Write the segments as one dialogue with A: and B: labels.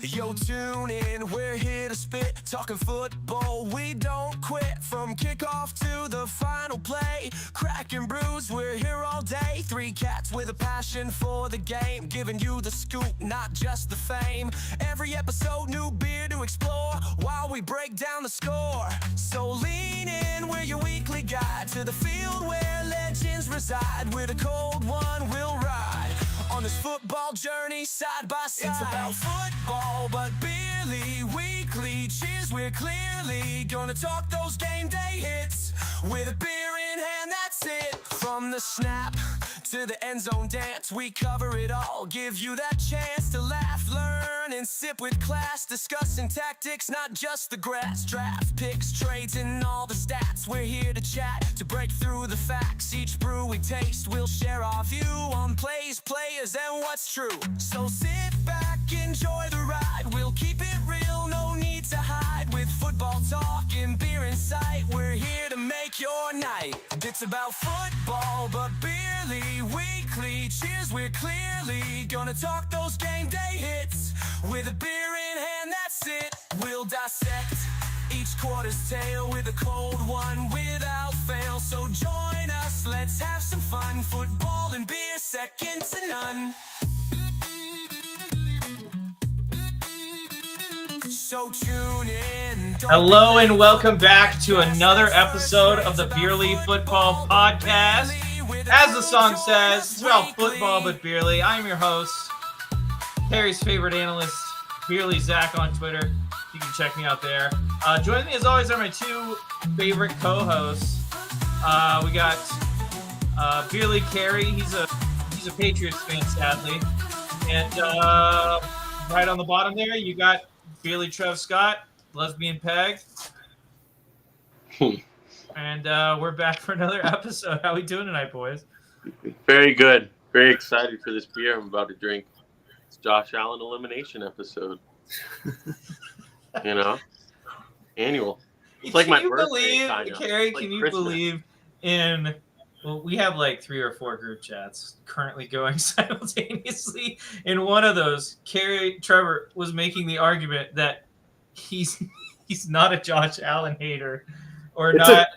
A: Yo, tune in, we're here to spit, talking football, we don't quit. From kickoff to the final play, crack and bruise, we're here all day. Three cats with a passion for the game, giving you the scoop, not just the fame. Every episode, new beer to explore, while we break down the score. So lean in, we're your weekly guide to the field where legends reside. We're the cold one, we'll ride on this football journey side by side. It's about football, but barely weekly. Cheers, we're clearly gonna talk those game day hits. With a beer in hand, that's it. From the snap to the end zone dance, we cover it all. Give you that chance to laugh, learn, and sip with class. Discussing tactics, not just the grass. Draft picks, trades, and all the stats. We're here to chat, to break through the facts. Each brew we taste, we'll share our view on plays, players, and what's true. So sit back, enjoy the ride. We'll keep it real, no need to hide. With football talk and beer in sight, we're here to make your night. It's about football, but barely weekly. Cheers, we're clearly gonna talk those game day hits. With a beer in hand, that's it. We'll dissect each quarter's tale with a cold one without fail. So join us, let's have some fun. Football and beer, second to none. So tune in.
B: Hello and welcome back to another episode of the Beerly Football Podcast. As the song says, it's about football but beerly. I'm your host, Harry's favorite analyst, Beerly Zach on Twitter. You can check me out there. Joining me as always are my two favorite co-hosts. We got Beerly Carey. He's a Patriots fan, sadly. And right on the bottom there, you got Beerly Trev Scott, Lesbian Peg. And we're back for another episode. How we doing tonight, boys?
C: Very good. Very excited for this beer I'm about to drink. It's Josh Allen elimination episode. You know? Annual. It's like my birthday, kind of.
B: Carrie,
C: like
B: can you
C: Christmas.
B: believe in... Well, we have like 3 or 4 group chats currently going simultaneously. In one of those, Trevor was making the argument that he's not a Josh Allen hater, or not.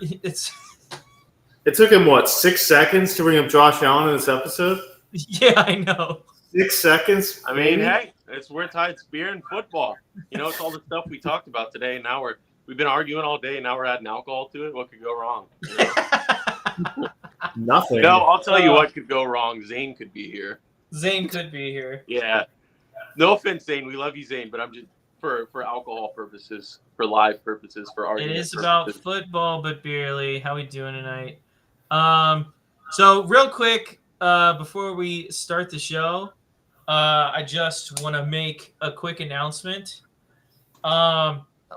B: It
D: took him, what, 6 seconds to bring up Josh Allen in this episode?
B: Yeah, I know.
D: 6 seconds?
C: I mean, hey, we're tied to beer and football. You know, it's all the stuff we talked about today. And now we've been arguing all day. And now we're adding alcohol to it. What could go wrong? You know?
D: Nothing.
C: No, I'll tell you what could go wrong. Zane could be here.
B: Zane could be here.
C: Yeah. No offense, Zane. We love you, Zane. But I'm just for alcohol purposes, for live purposes, for argument
B: It is
C: purposes.
B: about football, but barely. How we doing tonight? So real quick, before we start the show, I just want to make a quick announcement.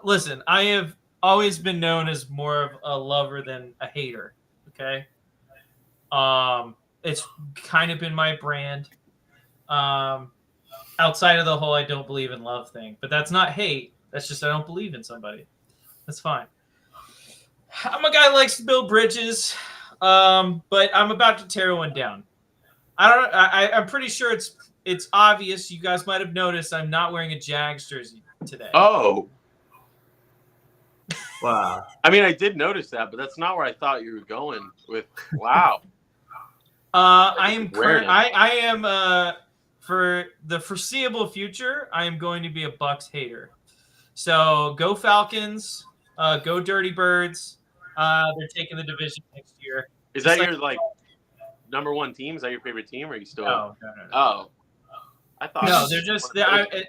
B: Listen, I have always been known as more of a lover than a hater. Okay. It's kind of been my brand. Outside of the whole I don't believe in love thing, but that's not hate. That's just I don't believe in somebody. That's fine. I'm a guy who likes to build bridges, but I'm about to tear one down. I'm pretty sure it's obvious. You guys might have noticed I'm not wearing a JAX jersey today.
C: Oh.
D: Wow.
C: I mean, I did notice that, but that's not where I thought you were going with. Wow.
B: I am for the foreseeable future, I am going to be a Bucs hater. So go Falcons, go Dirty Birds. They're taking the division next year.
C: Is that your number one team? Is that your favorite team? Or are you still?
B: No.
C: Oh. I thought.
B: No,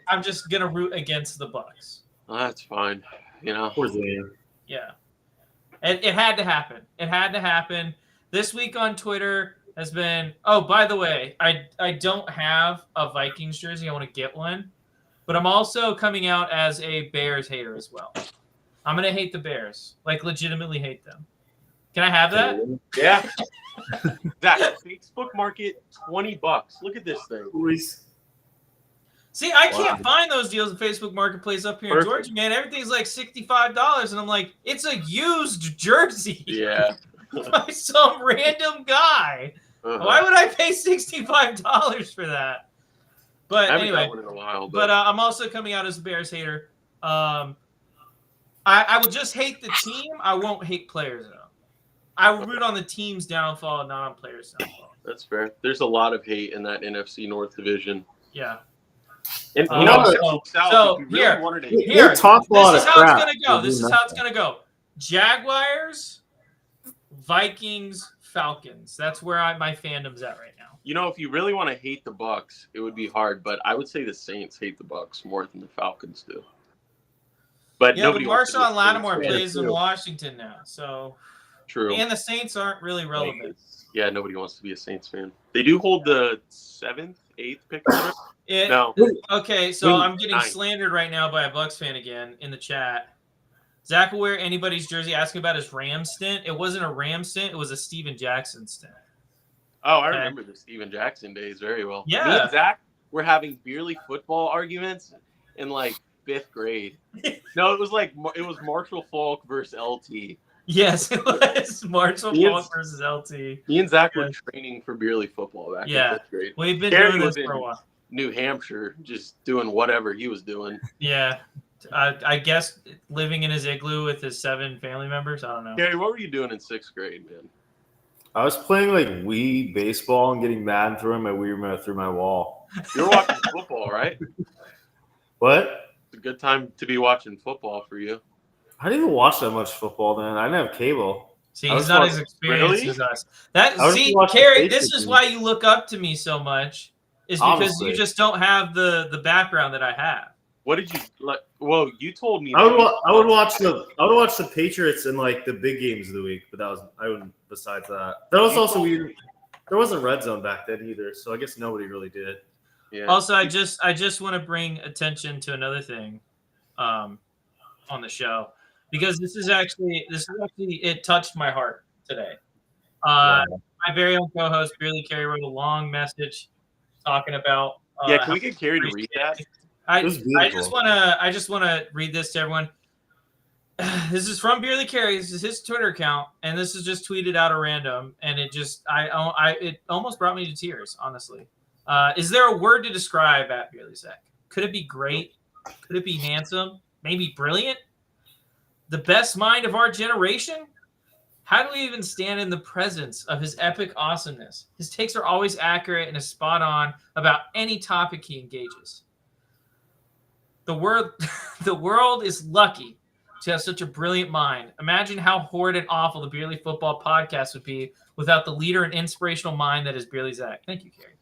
B: I'm just gonna root against the Bucs.
C: Oh, that's fine. You know.
D: Poor Zane.
B: Yeah. It had to happen. It had to happen. This week on Twitter has been. Oh, by the way, I don't have a Vikings jersey. I want to get one, but I'm also coming out as a Bears hater as well. I'm gonna hate the Bears, like legitimately hate them. Can I have that?
C: Yeah. That Facebook Market, $20. Look at this thing.
B: See, I can't find those deals in Facebook Marketplace up here in Georgia, man. Everything's like $65, and I'm like, it's a used jersey.
C: Yeah.
B: By some random guy. Why would I pay $65 for that? But
C: I haven't
B: anyway,
C: got one in a while.
B: but I'm also coming out as a Bears hater. I will just hate the team. I won't hate players, though. I will root on the team's downfall, not on players' downfall.
C: That's fair. There's a lot of hate in that NFC North division.
B: Yeah.
C: And
B: so here, this is how it's going to go. This is how it's going to go. Jaguars, Vikings, Falcons. That's where my fandom's at right now.
C: You know, if you really want to hate the Bucs, it would be hard, but I would say the Saints hate the Bucs more than the Falcons do. But
B: yeah, but Marshawn Lattimore plays in Washington now, so
C: true.
B: And the Saints aren't really relevant.
C: Yeah, nobody wants to be a Saints fan. They do hold the 7th, 8th pick.
B: No. Okay, so I'm getting slandered right now by a Bucs fan again in the chat. Zach will wear anybody's jersey asking about his Ram stint. It wasn't a Ram stint. It was a Steven Jackson stint.
C: Oh, I remember the Steven Jackson days very well.
B: Yeah.
C: Me and Zach were having beerly football arguments in like 5th grade. No, it was Marshall Falk versus LT.
B: Yes, it was Marshall Falk versus LT.
C: Me and Zach were training for beerly football back in 5th grade.
B: We've been doing this for a while.
C: New Hampshire, just doing whatever he was doing.
B: Yeah. I guess living in his igloo with his 7 family members. I don't know.
C: Gary, what were you doing in 6th grade, man?
D: I was playing like Wii baseball and getting mad and throwing my Wii remote through my wall.
C: You're watching football, right?
D: What?
C: It's a good time to be watching football for you.
D: I didn't even watch that much football then. I didn't have cable.
B: See, he's not as experienced as us. Carrie, this is why you look up to me so much, is because you just don't have the background that I have.
C: What did you like? Well, you told me.
D: I would watch the Patriots in like the big games of the week, but I wouldn't. Besides that, that was also weird. There wasn't red zone back then either, so I guess nobody really did.
B: Yeah. Also, I just want to bring attention to another thing, on the show, because this is actually it touched my heart today. My very own co-host Beerly Carey wrote a long message talking about.
C: Can we get Carey to read that?
B: I just want to read this to everyone. This is from Beerly Carey. This is his Twitter account, and this is just tweeted out at random. And it almost brought me to tears, honestly. Is there a word to describe at Beerly Zach? Could it be great? Could it be handsome? Maybe brilliant? The best mind of our generation? How do we even stand in the presence of his epic awesomeness? His takes are always accurate and is spot on about any topic he engages. The world is lucky to have such a brilliant mind. Imagine how horrid and awful the Beerly Football Podcast would be without the leader and inspirational mind that is Beerly Zach. Thank you, Carey.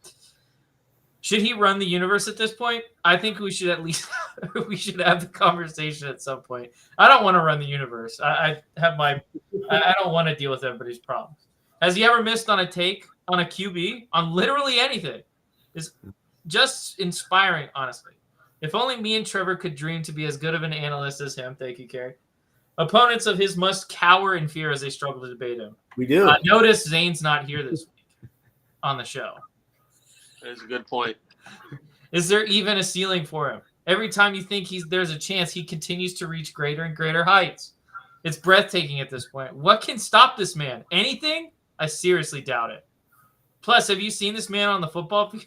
B: Should he run the universe at this point? I think we should have the conversation at some point. I don't want to run the universe. I don't want to deal with everybody's problems. Has he ever missed on a take on a QB on literally anything? It's just inspiring, honestly. If only me and Trevor could dream to be as good of an analyst as him. Thank you, Carey. Opponents of his must cower in fear as they struggle to debate him.
D: We do.
B: Notice Zane's not here this week on the show.
C: That's a good point.
B: Is there even a ceiling for him? Every time you think there's a chance, he continues to reach greater and greater heights. It's breathtaking at this point. What can stop this man? Anything? I seriously doubt it. Plus, have you seen this man on the football field?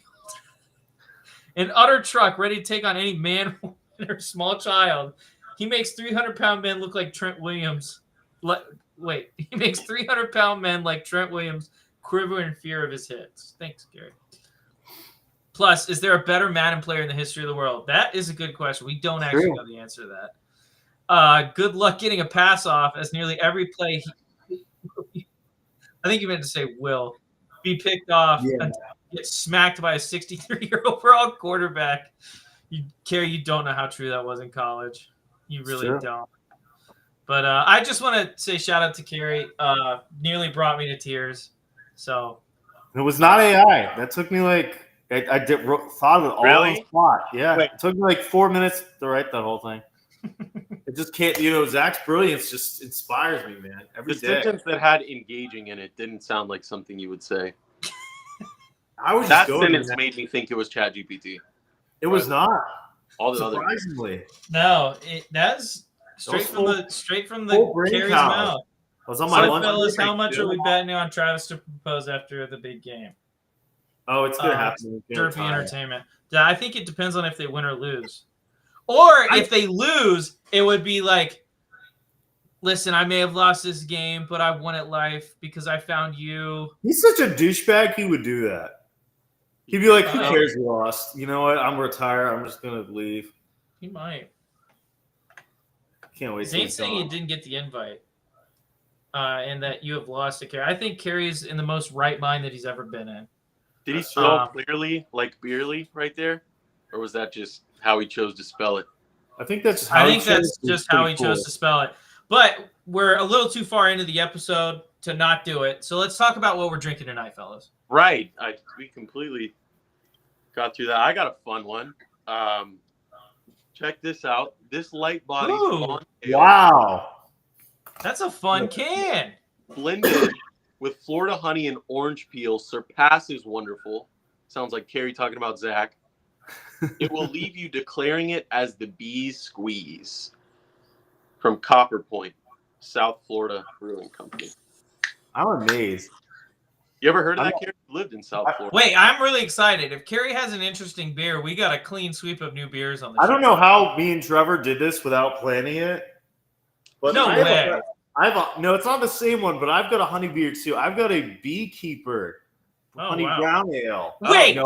B: An utter truck ready to take on any man, woman, or small child. He makes 300-pound men look like Trent Williams. He makes 300-pound men like Trent Williams quiver in fear of his hits. Thanks, Gary. Plus, is there a better Madden player in the history of the world? That is a good question. We don't actually know the answer to that. Good luck getting a pass off, as nearly every play I think you meant to say will be picked off and get smacked by a 63-year overall quarterback. Carey, you don't know how true that was in college. You really don't. But I just want to say shout out to Carrie. Nearly brought me to tears. So
D: it was not AI. That took me like I thought of it all on the spot. Yeah,
C: Wait.
D: it took me like 4 minutes to write that whole thing. It just can't. Zach's brilliance just inspires me, man. Every
C: The
D: day.
C: sentence that had engaging in it didn't sound like something you would say.
D: I was
C: That
D: just going.
C: sentence made me think it was ChatGPT.
D: It was not.
C: All the other.
D: Surprisingly,
B: no, that's straight from
D: full
B: the
D: brain
B: Carrie's
D: power.
B: mouth.
D: I was on my
B: So,
D: lunch.
B: fellas,
D: break,
B: how much
D: too.
B: are we betting on Travis to propose after the big game?
D: Oh, it's gonna happen. It's gonna
B: Derpy
D: tie.
B: Entertainment. Yeah, I think it depends on if they win or lose. Or if they lose, it would be like, listen, I may have lost this game, but I won at life because I found you.
D: He's such a douchebag. He would do that. He'd be like, "Who cares? We lost. You know what? I'm retired. I'm just gonna leave."
B: He might.
D: Can't wait.
B: Zane's saying he didn't get the invite, and that you have lost to Carrie. I think Carrie's in the most right mind that he's ever been in.
C: Did he spell clearly like Beerly right there, or was that just how he chose to spell it?
D: I think that's
B: how he chose to spell it. But we're a little too far into the episode to not do it. So let's talk about what we're drinking tonight, fellas.
C: Right. We completely got through that. I got a fun one. Check this out. This light body.
D: Wow.
B: That's a fun can.
C: Blended with Florida honey and orange peel surpasses wonderful. Sounds like Carrie talking about Zach. It will leave you declaring it as the bee's squeeze. From Copper Point, South Florida Brewing Company.
D: I'm amazed.
C: You ever heard of that, Carrie? Lived in South Florida.
B: Wait, I'm really excited. If Carrie has an interesting beer, we got a clean sweep of new beers on the show.
D: I don't know how me and Trevor did this without planning it. But
B: no way.
D: No, it's not the same one, but I've got a honey beer too. I've got a Beekeeper honey brown ale.
B: Wait,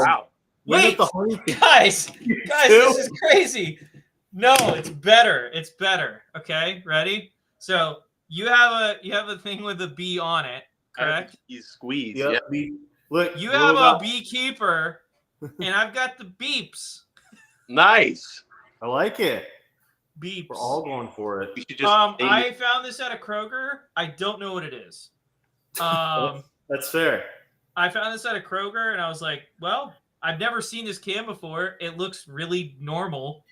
B: wait, guys, this is crazy. No, it's better. It's better. Okay, ready? So you have a thing with a bee on it, correct?
C: He's squeezed.
D: Yep.
C: Yeah.
D: Look,
B: you have a Beekeeper, and I've got the beeps.
C: Nice.
D: I like it.
B: Beeps.
D: We're all going for it.
B: I found this at a Kroger. I don't know what it is.
D: That's fair.
B: I found this at a Kroger, and I was like, well, I've never seen this can before. It looks really normal.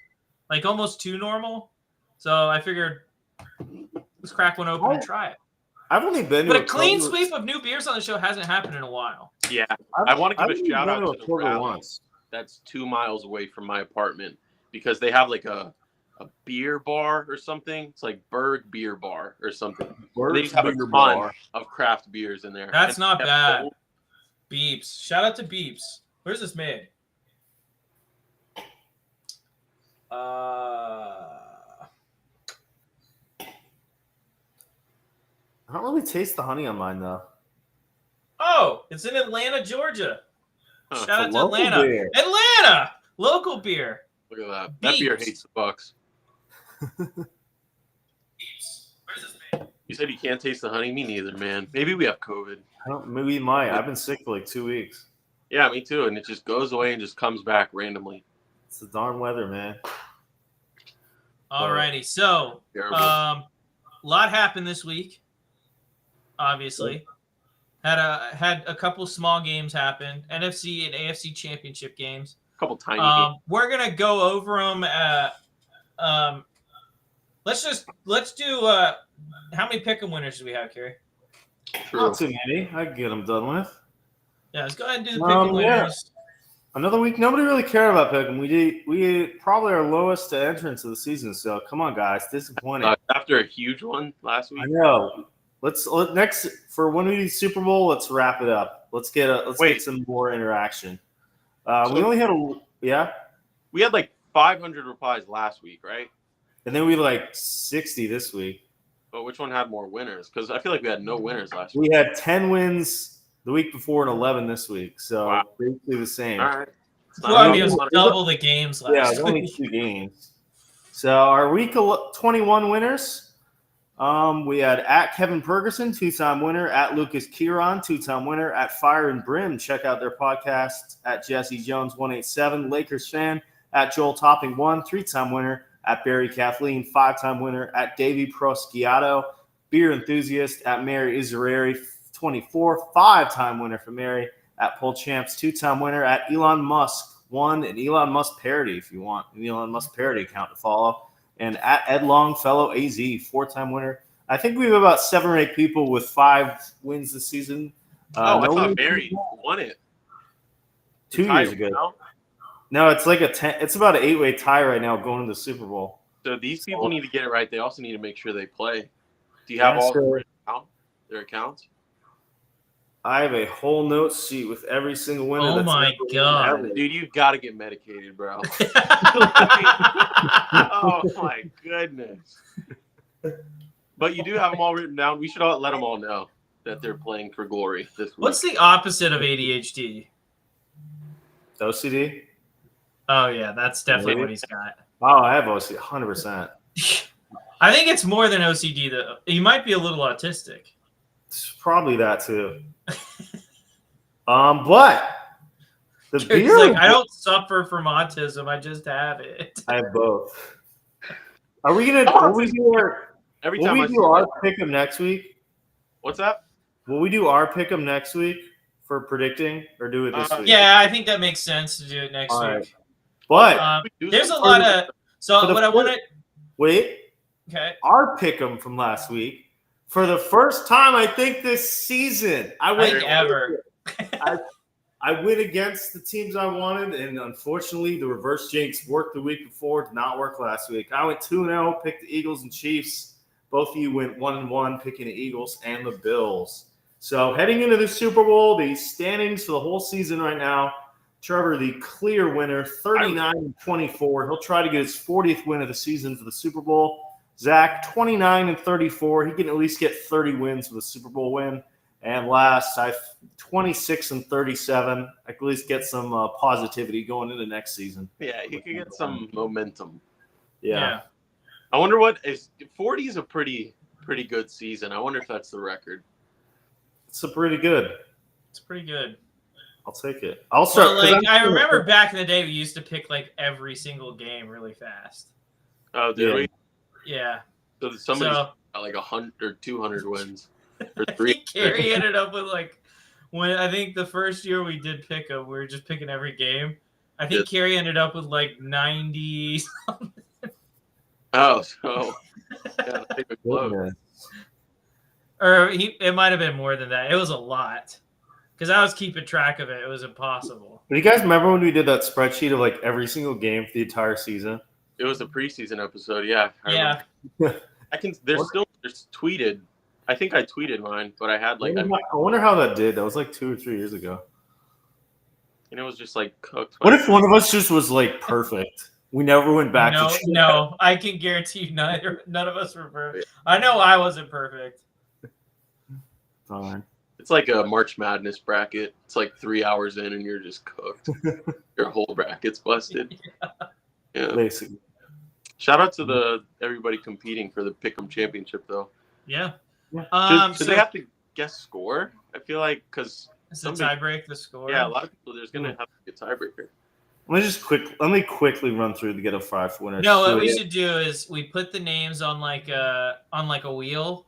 B: Like almost too normal. So I figured let's crack one open and try it.
D: I've only been
B: to a clean sweep of new beers on the show hasn't happened in a while.
C: Yeah. I want to give a shout out to the rally
D: once.
C: That's 2 miles away from my apartment because they have like a beer bar or something. It's like Berg Beer Bar or something. They have a ton of craft beers in there.
B: That's not bad. Beeps. Shout out to Beeps. Where's this made?
D: I don't really taste the honey on mine though.
B: Oh, it's in Atlanta, Georgia. Shout out to Atlanta.
D: Beer.
B: Atlanta! Local beer.
C: Look at that.
B: Beeps.
C: That beer hates the Bucs.
B: Where's this made?
C: You said you can't taste the honey? Me neither, man. Maybe we have COVID.
D: Maybe we might. I've been sick for like 2 weeks.
C: Yeah, me too. And it just goes away and just comes back randomly.
D: It's the darn weather, man.
B: Alrighty, so a lot happened this week. Obviously, had a couple small games happen, NFC and AFC championship games.
C: A couple tiny games.
B: We're gonna go over them. Let's do. How many pick'em winners do we have, Kerry?
D: Not too many. I can get them done with.
B: Yeah, let's go ahead and do the pick'em winners.
D: Another week. Nobody really cared about pick'em. We probably our lowest entrance of the season. So come on, guys. Disappointing.
C: After a huge one last week.
D: I know. Let's next for when we do Super Bowl. Let's wrap it up. Let's get some more interaction. We only had
C: We had like 500 replies last week, right?
D: And then we had like 60 this week.
C: But which one had more winners? Because I feel like we had no winners last week.
D: We had 10 wins the week before and 11 this week. So basically the same.
C: All right.
B: Well, I mean, it was double the games last week.
D: Yeah, it was only 2 games. So our week 21 winners. We had at Kevin Ferguson, 2-time winner, at Lucas Kieran, 2-time winner, at Fire and Brim. Check out their podcast at Jesse Jones 187, Lakers fan, at Joel Topping 1, 3-time winner, at Barry Kathleen, 5-time winner, at Davey Prosciato, beer enthusiast, at Mary Izzareri, 24, 5-time winner for Mary, at Poll Champs, 2-time winner, at Elon Musk, 1, an Elon Musk parody if you want an Elon Musk parody account to follow, and at Ed Longfellow AZ, 4-time winner. I think we have about 7 or 8 people with 5 wins this season.
C: I thought Barry won it
D: 2 years ago. No, it's like it's about an 8-way tie right now going to the Super Bowl.
C: So these people need to get it right. They also need to make sure they play. Do you have all their accounts?
D: I have a whole note sheet with every single winner.
B: Oh my God.
C: Dude, you've got to get medicated, bro. Oh my goodness. But you do have them all written down. We should let them all know that they're playing for glory this week.
B: What's the opposite of ADHD?
D: OCD?
B: Oh, yeah, that's definitely what he's got.
D: Oh, I have OCD, 100%.
B: I think it's more than OCD, though. He might be a little autistic.
D: It's probably that, too. But the beer...
B: Like, I don't suffer from autism. I just have it.
D: I have both. Are we going to... Will we do our pick-em next week?
C: What's that?
D: Will we do our pick-em next week for predicting, or do it this week?
B: Yeah, I think that makes sense to do it next week.
D: Right. But
B: there's a lot of... So what I want to...
D: Wait.
B: Okay.
D: Our pick-em from last week, for the first time, I think, this season, I went against the teams I wanted, and unfortunately, the reverse jinx worked the week before, did not work last week. I went 2-0, picked the Eagles and Chiefs. Both of you went 1-1, picking the Eagles and the Bills. So heading into the Super Bowl, the standings for the whole season right now, Trevor, the clear winner, 39-24. He'll try to get his 40th win of the season for the Super Bowl. Zach, 29-34. He can at least get 30 wins with a Super Bowl win. And last, 26-37. I can at least get some positivity going into next season.
C: Yeah, he could get some momentum.
D: Yeah.
C: I wonder what is 40 is a pretty good season. I wonder if that's the record.
D: It's pretty good.
B: It's pretty good.
D: I'll take it. I'll start.
B: I remember back in the day, we used to pick like every single game really fast.
C: Oh, did we?
B: Yeah.
C: So somebody's got like 100 or 200 wins. Or 3.
B: Carrie ended up with when I think the first year we did pick them, we were just picking every game. I think Carrie ended up with like 90 something.
C: Oh, so yeah, take a close.
B: Or it might have been more than that. It was a lot. Because I was keeping track of it. It was impossible.
D: Do you guys remember when we did that spreadsheet of like every single game for the entire season?
C: It was a preseason episode, yeah.
B: Yeah.
C: There's tweeted. I think I tweeted mine, but I had like.
D: I wonder how that did. That was like 2 or 3 years ago.
C: And it was just like cooked.
D: What if one of us just was like perfect? We never went back to check.
B: No, I can guarantee you none of us were perfect. I know I wasn't perfect.
D: Fine.
C: It's like a March Madness bracket. It's like 3 hours in and you're just cooked. Your whole bracket's busted. Yeah.
D: Basically.
C: Shout out to everybody competing for the Pick'em Championship though.
B: Yeah.
C: Should they have to guess score? I feel like because
B: it's a tiebreak the score.
C: Yeah, a lot of people there's gonna have to be a tiebreaker.
D: Let me quickly run through to get a 5 winners.
B: No, what we should do is we put the names on like a wheel,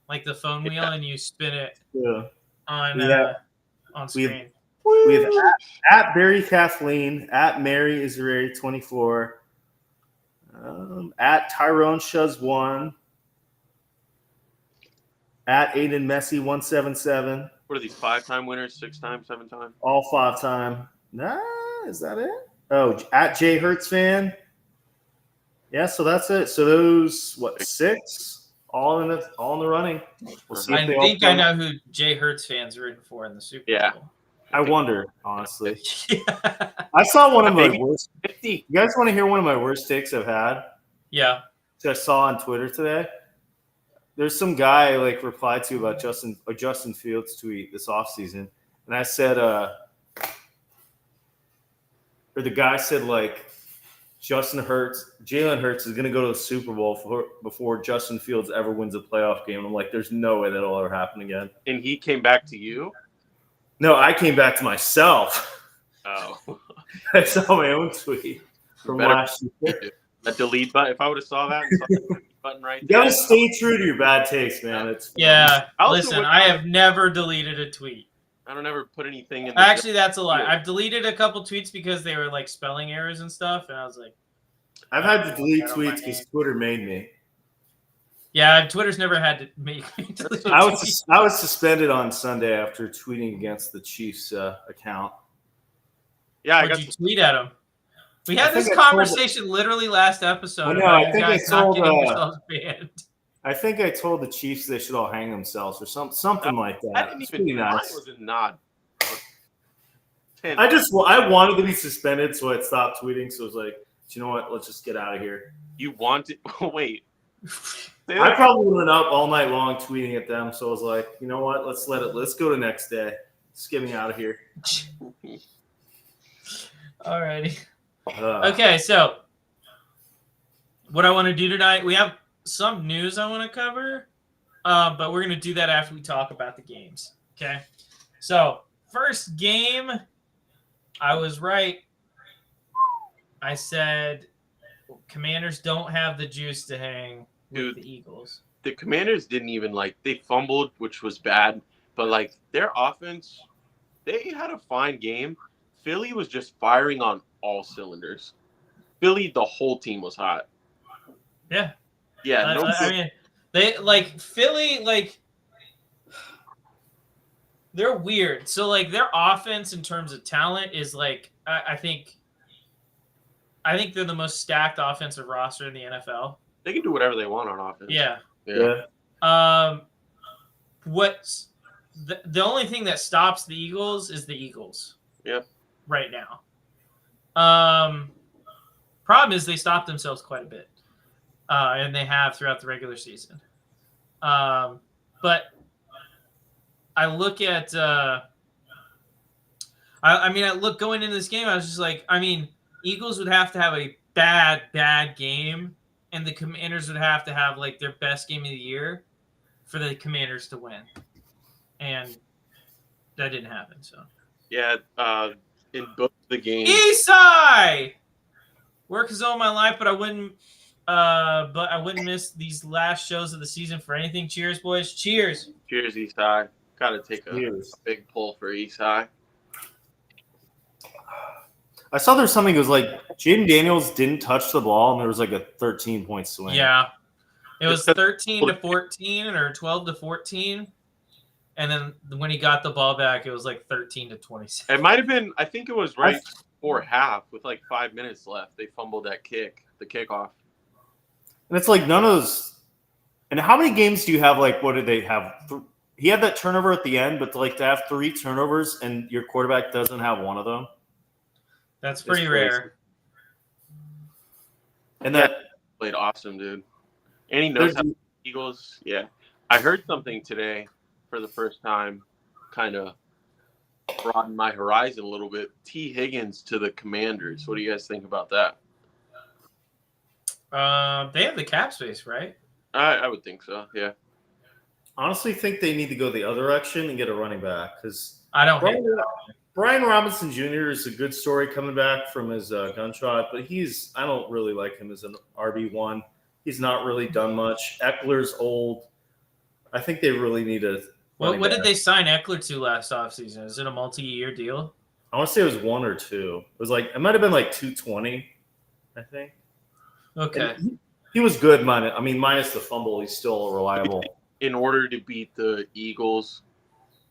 B: like the phone wheel, and you spin it on screen.
D: We have at Barry Kathleen, at Mary Izzareri 24, at Tyrone Shuz 1, at Aiden Messi 177.
C: What are these 5-time winners? 6-time, 7-time?
D: All 5-time. Nah, is that it? Oh, at Jay Hertz fan. Yeah, so that's it. So those 6? All in the running. We'll see
B: I think I know who Jay Hertz fans rooting for in the Super Bowl.
D: I wonder, honestly. I saw one of my worst. You guys want to hear one of my worst takes I've had?
B: Yeah.
D: That I saw on Twitter today. There's some guy I replied to about Justin Fields' tweet this offseason, and I said, or the guy said Jalen Hurts is going to go to the Super Bowl before Justin Fields ever wins a playoff game. And I'm like, there's no way that'll ever happen again.
C: And he came back to you?
D: No, I came back to myself.
C: Oh.
D: I saw my own tweet from last year.
C: A delete button. If I would have saw that and saw the delete button right
D: You
C: there.
D: gotta stay true to your bad taste, man. It's
B: Yeah.
C: I also
B: Listen,
C: would-
B: I have never deleted a tweet.
C: I don't ever put anything in.
B: Actually, that's a lie.
C: Yeah.
B: I've deleted a couple tweets because they were like spelling errors and stuff, and I was like,
D: I've had to delete
B: I don't mind.
D: tweets because Twitter made me.
B: yeah, Twitter's never had to make me delete.
D: I was suspended on Sunday after tweeting against the Chiefs account.
C: Yeah, I
B: What'd
C: got
B: you tweet at him? We
D: I
B: had this
D: think I told-
B: conversation literally last episode
D: I know,
B: about
D: I
B: you
D: think I
B: guys not
D: told,
B: getting yourselves banned.
D: I think I told the Chiefs they should all hang themselves or something like that.
C: I didn't
D: It's
C: even.
D: pretty
C: Mine
D: nice.
C: was a nod.
D: I wanted to be suspended, so I stopped tweeting. So I was like, you know what? Let's just get out of here.
C: You wanted. Wait.
D: I probably went up all night long tweeting at them. So I was like, you know what? Let's go to next day. Just get me out of here.
B: Alrighty.
D: Uh,
B: Okay, so what I want to do tonight, we have some news I want to cover, but we're going to do that after we talk about the games. Okay, so first game, I was right. I said Commanders don't have the juice to hang with
C: Dude.
B: the Eagles.
C: The Commanders didn't even they fumbled, which was bad, but their offense, they had a fine game. Philly was just firing on all cylinders. Philly, the whole team was hot.
B: Yeah.
C: Yeah,
B: I mean, they Philly, they're weird. So their offense in terms of talent is I think they're the most stacked offensive roster in the NFL.
C: they can do whatever they want on offense.
B: Yeah.
D: yeah.
B: What's the only thing that stops the Eagles is the Eagles.
C: Yep.
B: Right now. Problem is they stop themselves quite a bit. And they have throughout the regular season. But I look at I look going into this game, I was just Eagles would have to have a bad game, and the Commanders would have to have their best game of the year for the Commanders to win. And that didn't happen, so.
C: Yeah, in both the games.
B: Eastside! Work is all my life, but I wouldn't miss these last shows of the season for anything. Cheers, boys. Cheers.
C: Cheers, Eastside. Got to take a big pull for Eastside.
D: I saw there's something that was Jaden Daniels didn't touch the ball, and there was a 13-point swing.
B: Yeah. It was 13-14 or 12-14. And then when he got the ball back, it was 13-26.
C: It might have been, I think it was right before half with 5 minutes left. They fumbled that the kickoff.
D: And it's none of those. And how many games do you have? What did they have? He had that turnover at the end, but to have 3 turnovers and your quarterback doesn't have one of them.
B: That's pretty rare.
D: And that
C: played awesome, dude. And he knows how the Eagles. Yeah. I heard something today for the first time, kind of broadened my horizon a little bit. T. Higgins to the Commanders. What do you guys think about that?
B: They have the cap space, right?
C: I would think so, yeah.
D: honestly think they need to go the other direction and get a running back because
B: I don't hate
D: Brian Robinson Jr. is a good story coming back from his gunshot, but I don't really like him as an RB1. He's not really done much. Eckler's old. I think they really need a.
B: What did they sign Eckler to last offseason? Is it a multi-year deal?
D: I want to say it was 1 or 2. It was it might have been 220, I think.
B: Okay.
D: He was good, minus the fumble, he's still reliable.
C: In order to beat the Eagles,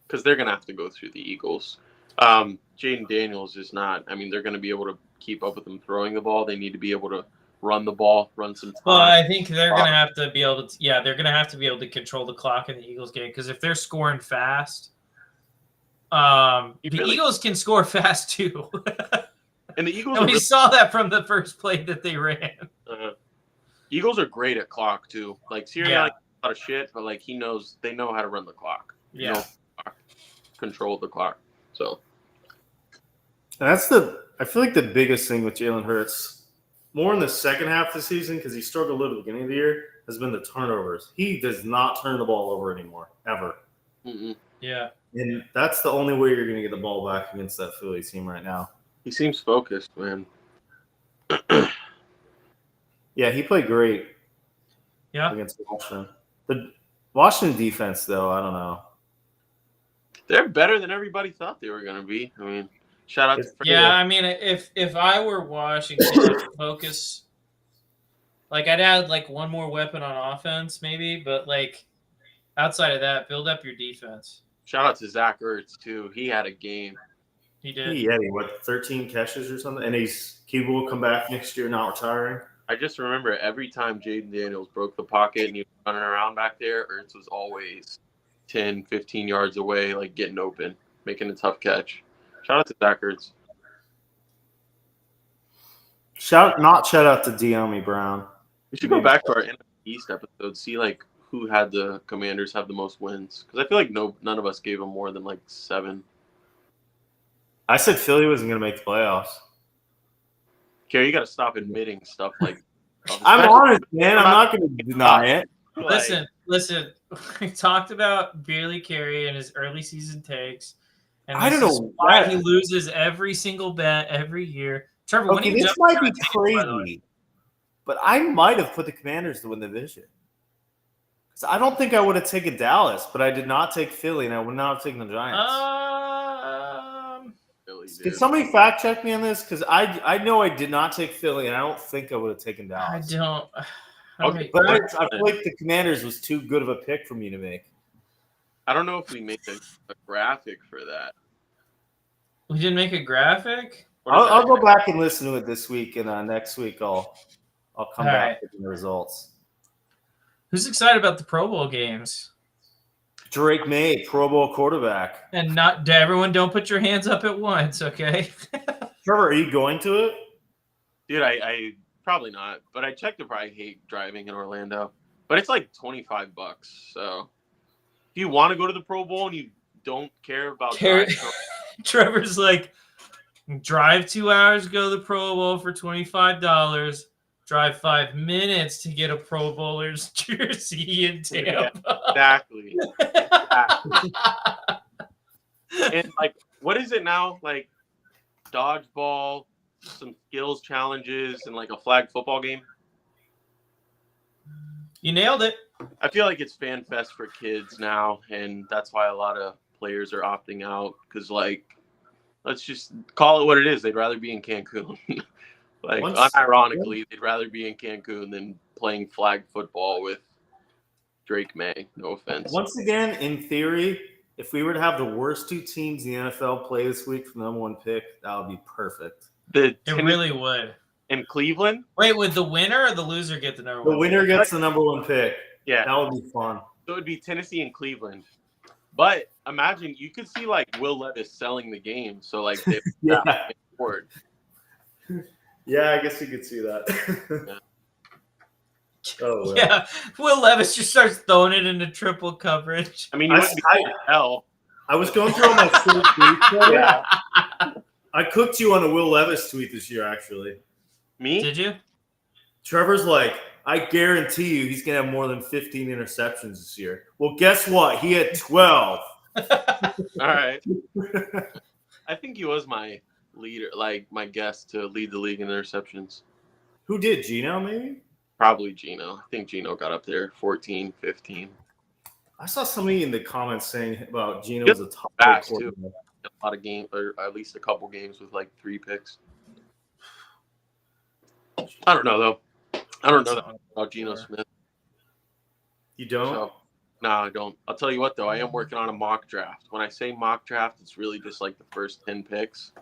C: because they're going to have to go through the Eagles. Jaden Daniels is not. They're going to be able to keep up with them throwing the ball. They need to be able to run the ball, run some time.
B: Well, I think they're going to have to be able to. Yeah, they're going to have to be able to control the clock in the Eagles game because if they're scoring fast, Eagles can score fast too.
C: And the Eagles.
B: And we saw that from the first play that they ran.
C: Eagles are great at clock too. Sirianni a lot of shit, but they know how to run the clock.
B: Yeah.
C: Control the clock. So.
D: And I feel like the biggest thing with Jalen Hurts, more in the second half of the season, because he struggled a little at the beginning of the year, has been the turnovers. He does not turn the ball over anymore, ever.
C: Mm-mm.
B: Yeah.
D: And that's the only way you're going to get the ball back against that Philly team right now.
C: He seems focused, man.
D: Yeah, he played great against Washington. The Washington defense, though, I don't know.
C: They're better than everybody thought they were going to be. I mean, shout out to
B: Yeah, I mean, if I were Washington, I'd focus. Like, I'd add like one more weapon on offense, maybe, but like outside of that, build up your defense.
C: Shout out to Zach Ertz too. He had a game.
B: He did.
D: He 13 catches or something, and he will come back next year, not retiring.
C: I just remember every time Jaden Daniels broke the pocket and he was running around back there, Ertz was always 10, 15 yards away, like getting open, making a tough catch. Shout out to Zach Ertz.
D: Shout out to De'Ami Brown.
C: We should go back to our NFC East episode, see like who had the Commanders have the most wins, because I feel like none of us gave them more than like 7.
D: I said Philly wasn't going to make the playoffs.
C: Kerry, you got to stop admitting stuff like.
D: I'm honest, man. I'm not going to deny it.
B: Listen. We talked about Beerly Carey and his early season takes, and
D: I don't know
B: why he loses every single bet every year. Trevor,
D: okay, this might be crazy, but I might have put the Commanders to win the division. So I don't think I would have taken Dallas, but I did not take Philly, and I would not have taken the Giants. Can somebody fact check me on this? Because I know I did not take Philly, and I don't think I would have taken Dallas.
B: I don't.
C: Okay,
D: but I feel like the Commanders was too good of a pick for me to make.
C: I don't know if we make a graphic for that.
B: We didn't make a graphic?
D: I'll go back and listen to it this week, and next week I'll come back with the results.
B: Who's excited about the Pro Bowl games?
D: Drake May, Pro Bowl quarterback.
B: And everyone don't put your hands up at once, okay?
D: Trevor, are you going to it?
C: Dude, I probably not, but I checked it. I hate driving in Orlando, but it's like $25. So if you want to go to the Pro Bowl and you don't care about
B: Trevor's like, drive 2 hours, go to the Pro Bowl for $25. Drive 5 minutes to get a Pro Bowler's jersey in Tampa.
C: Yeah, exactly. And like, what is it now? Like dodgeball, some skills challenges, and like a flag football game.
B: You nailed it.
C: I feel like it's fan fest for kids now, and that's why a lot of players are opting out because, like, let's just call it what it is. They'd rather be in Cancun. Like, unironically, they'd rather be in Cancun than playing flag football with Drake May. No offense.
D: Once again, in theory, if we were to have the worst 2 teams in the NFL play this week for the #1 pick, that would be perfect.
B: It really would.
C: In Cleveland?
B: Wait, would the winner or the loser get the #1?
D: The winner gets the #1 pick.
C: Yeah.
D: That would be fun.
C: So it would be Tennessee and Cleveland. But imagine you could see, like, Will Levis selling the game. So, like, they forward.
D: Yeah, I guess you could see that.
C: Yeah.
D: Oh, well.
B: Yeah, Will Levis just starts throwing it into triple coverage.
C: I mean, you wouldn't be hell.
D: I was going through all my tweets. Yeah. I cooked you on a Will Levis tweet this year, actually.
C: Me?
B: Did you?
D: Trevor's like, I guarantee you he's going to have more than 15 interceptions this year. Well, guess what? He had 12.
C: All right. I think he was my leader, like my guest to lead the league in interceptions.
D: Who did? Gino, maybe?
C: Probably Gino. I think Gino got up there 14, 15.
D: I saw somebody in the comments saying about Gino was a top
C: fast
D: quarterback.
C: too. A lot of games, or at least a couple games with like 3 picks. I don't know though. I don't know that about Geno Smith.
D: You don't?
C: So, no, I don't. I'll tell you what though. I am working on a mock draft. When I say mock draft, it's really just like the first 10 picks.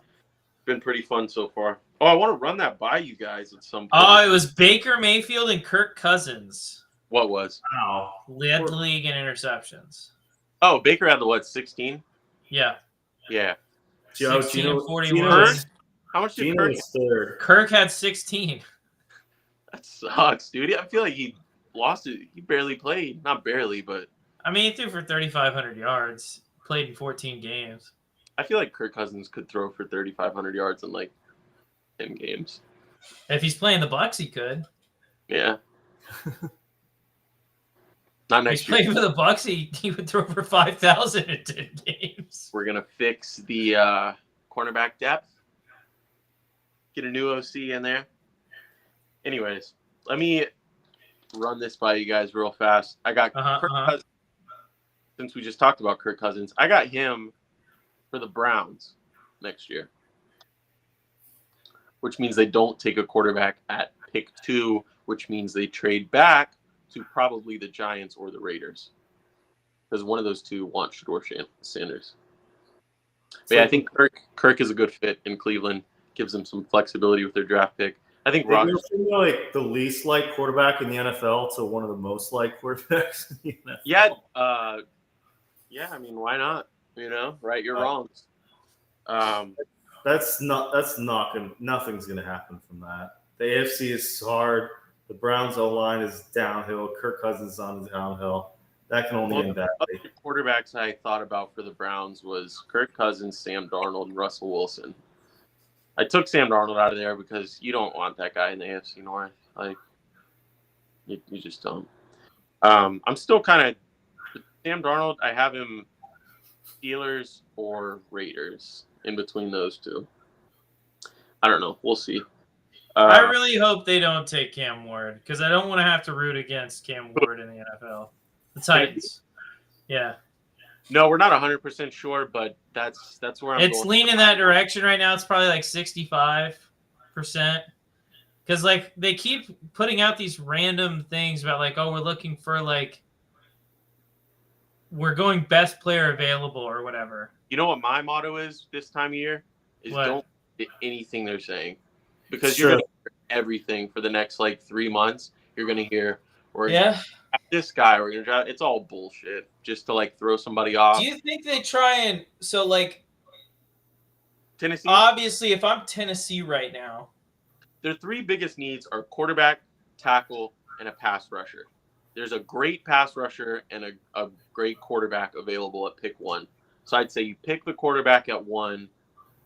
C: Been pretty fun so far. Oh, I want to run that by you guys at some point.
B: Oh, it was Baker Mayfield and Kirk Cousins.
C: What was?
D: Wow.
B: Led the league in interceptions.
C: Oh, Baker had the what, 16?
B: Yeah.
C: Yeah.
B: 16 and 41.
C: How much did Kirk?
B: Kirk had 16.
C: That sucks, dude. I feel like he lost it. He barely played. Not barely, but.
B: I mean, he threw for 3,500 yards. Played in 14 games.
C: I feel like Kirk Cousins could throw for 3,500 yards in like 10 games.
B: If he's playing the Bucs, he could.
C: Yeah. Not next year.
B: If he's playing for the Bucs, he would throw for 5,000 in 10 games.
C: We're going to fix the cornerback depth. Get a new OC in there. Anyways, let me run this by you guys real fast. I got Kirk Cousins. Since we just talked about Kirk Cousins, I got him for the Browns next year, which means they don't take a quarterback at pick 2, which means they trade back to probably the Giants or the Raiders, because one of those two want Shedeur Sanders. But yeah, I think Kirk is a good fit in Cleveland. Gives them some flexibility with their draft pick. I think Rodgers
D: like the least liked quarterback in the NFL to one of the most liked quarterbacks in the NFL.
C: Yeah. I mean, why not? Right your wrongs.
D: Nothing's gonna happen from that. The AFC is hard. The Browns' O-line is downhill. Kirk Cousins is on the downhill. That can only end badly.
C: The quarterbacks I thought about for the Browns was Kirk Cousins, Sam Darnold, and Russell Wilson. I took Sam Darnold out of there because you don't want that guy in the AFC North. Like, you just don't. I'm still kind of Sam Darnold. I have him Steelers or Raiders in between those two. I don't know. We'll see.
B: I really hope they don't take Cam Ward because I don't want to have to root against Cam Ward in the NFL. The Titans. Yeah.
C: No, we're not 100% sure, but that's where I'm going.
B: It's leaning that direction right now. It's probably like 65%. Because, like, they keep putting out these random things about, like, oh, we're looking for, like, we're going best player available or whatever.
C: You know what my motto is this time of year? Is don't do anything they're saying. Because you're going to hear everything for the next, like, 3 months. You're going to hear, this guy, we're going to try. It's all bullshit just to, like, throw somebody off.
B: Do you think they try and, so, like,
C: Tennessee?
B: Obviously, if I'm Tennessee right now,
C: their 3 biggest needs are quarterback, tackle, and a pass rusher. There's a great pass rusher and a great quarterback available at pick 1. So I'd say you pick the quarterback at 1,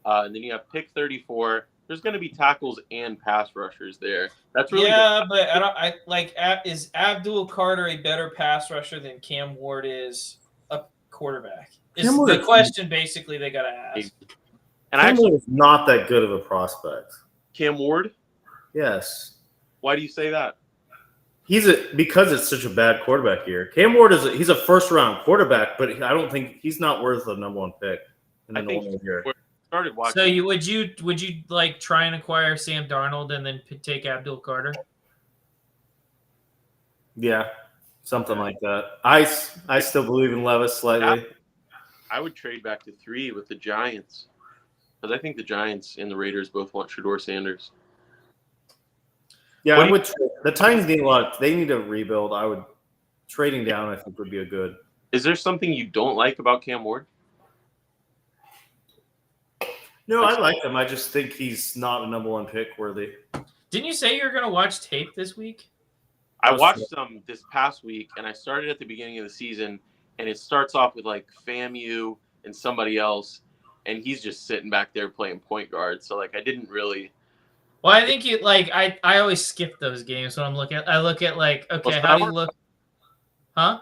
C: and then you have pick 34. There's going to be tackles and pass rushers there. That's really
B: but is Abdul Carter a better pass rusher than Cam Ward is a quarterback? Is the question basically they got to ask.
C: And
D: Cam Ward is not that good of a prospect.
C: Cam Ward?
D: Yes.
C: Why do you say that?
D: Because it's such a bad quarterback year. Cam Ward he's a first round quarterback, but I don't think he's not worth the number 1 pick in the normal year.
C: Started watching.
B: So would you like try and acquire Sam Darnold and then take Abdul Carter?
D: Yeah, something like that. I still believe in Levis slightly.
C: I would trade back to 3 with the Giants because I think the Giants and the Raiders both want Shedeur Sanders.
D: Yeah, the Titans need a lot. They need to rebuild. Trading down. I think would be a good.
C: Is there something you don't like about Cam Ward?
D: No, I like him. I just think he's not a number 1 pick worthy.
B: Didn't you say you were going to watch tape this week?
C: I watched some this past week, and I started at the beginning of the season, and it starts off with, like, FAMU and somebody else, and he's just sitting back there playing point guard. So, like, I didn't really –
B: Well, I think I always skip those games when I'm looking – I look at, like, okay, how do you look – huh?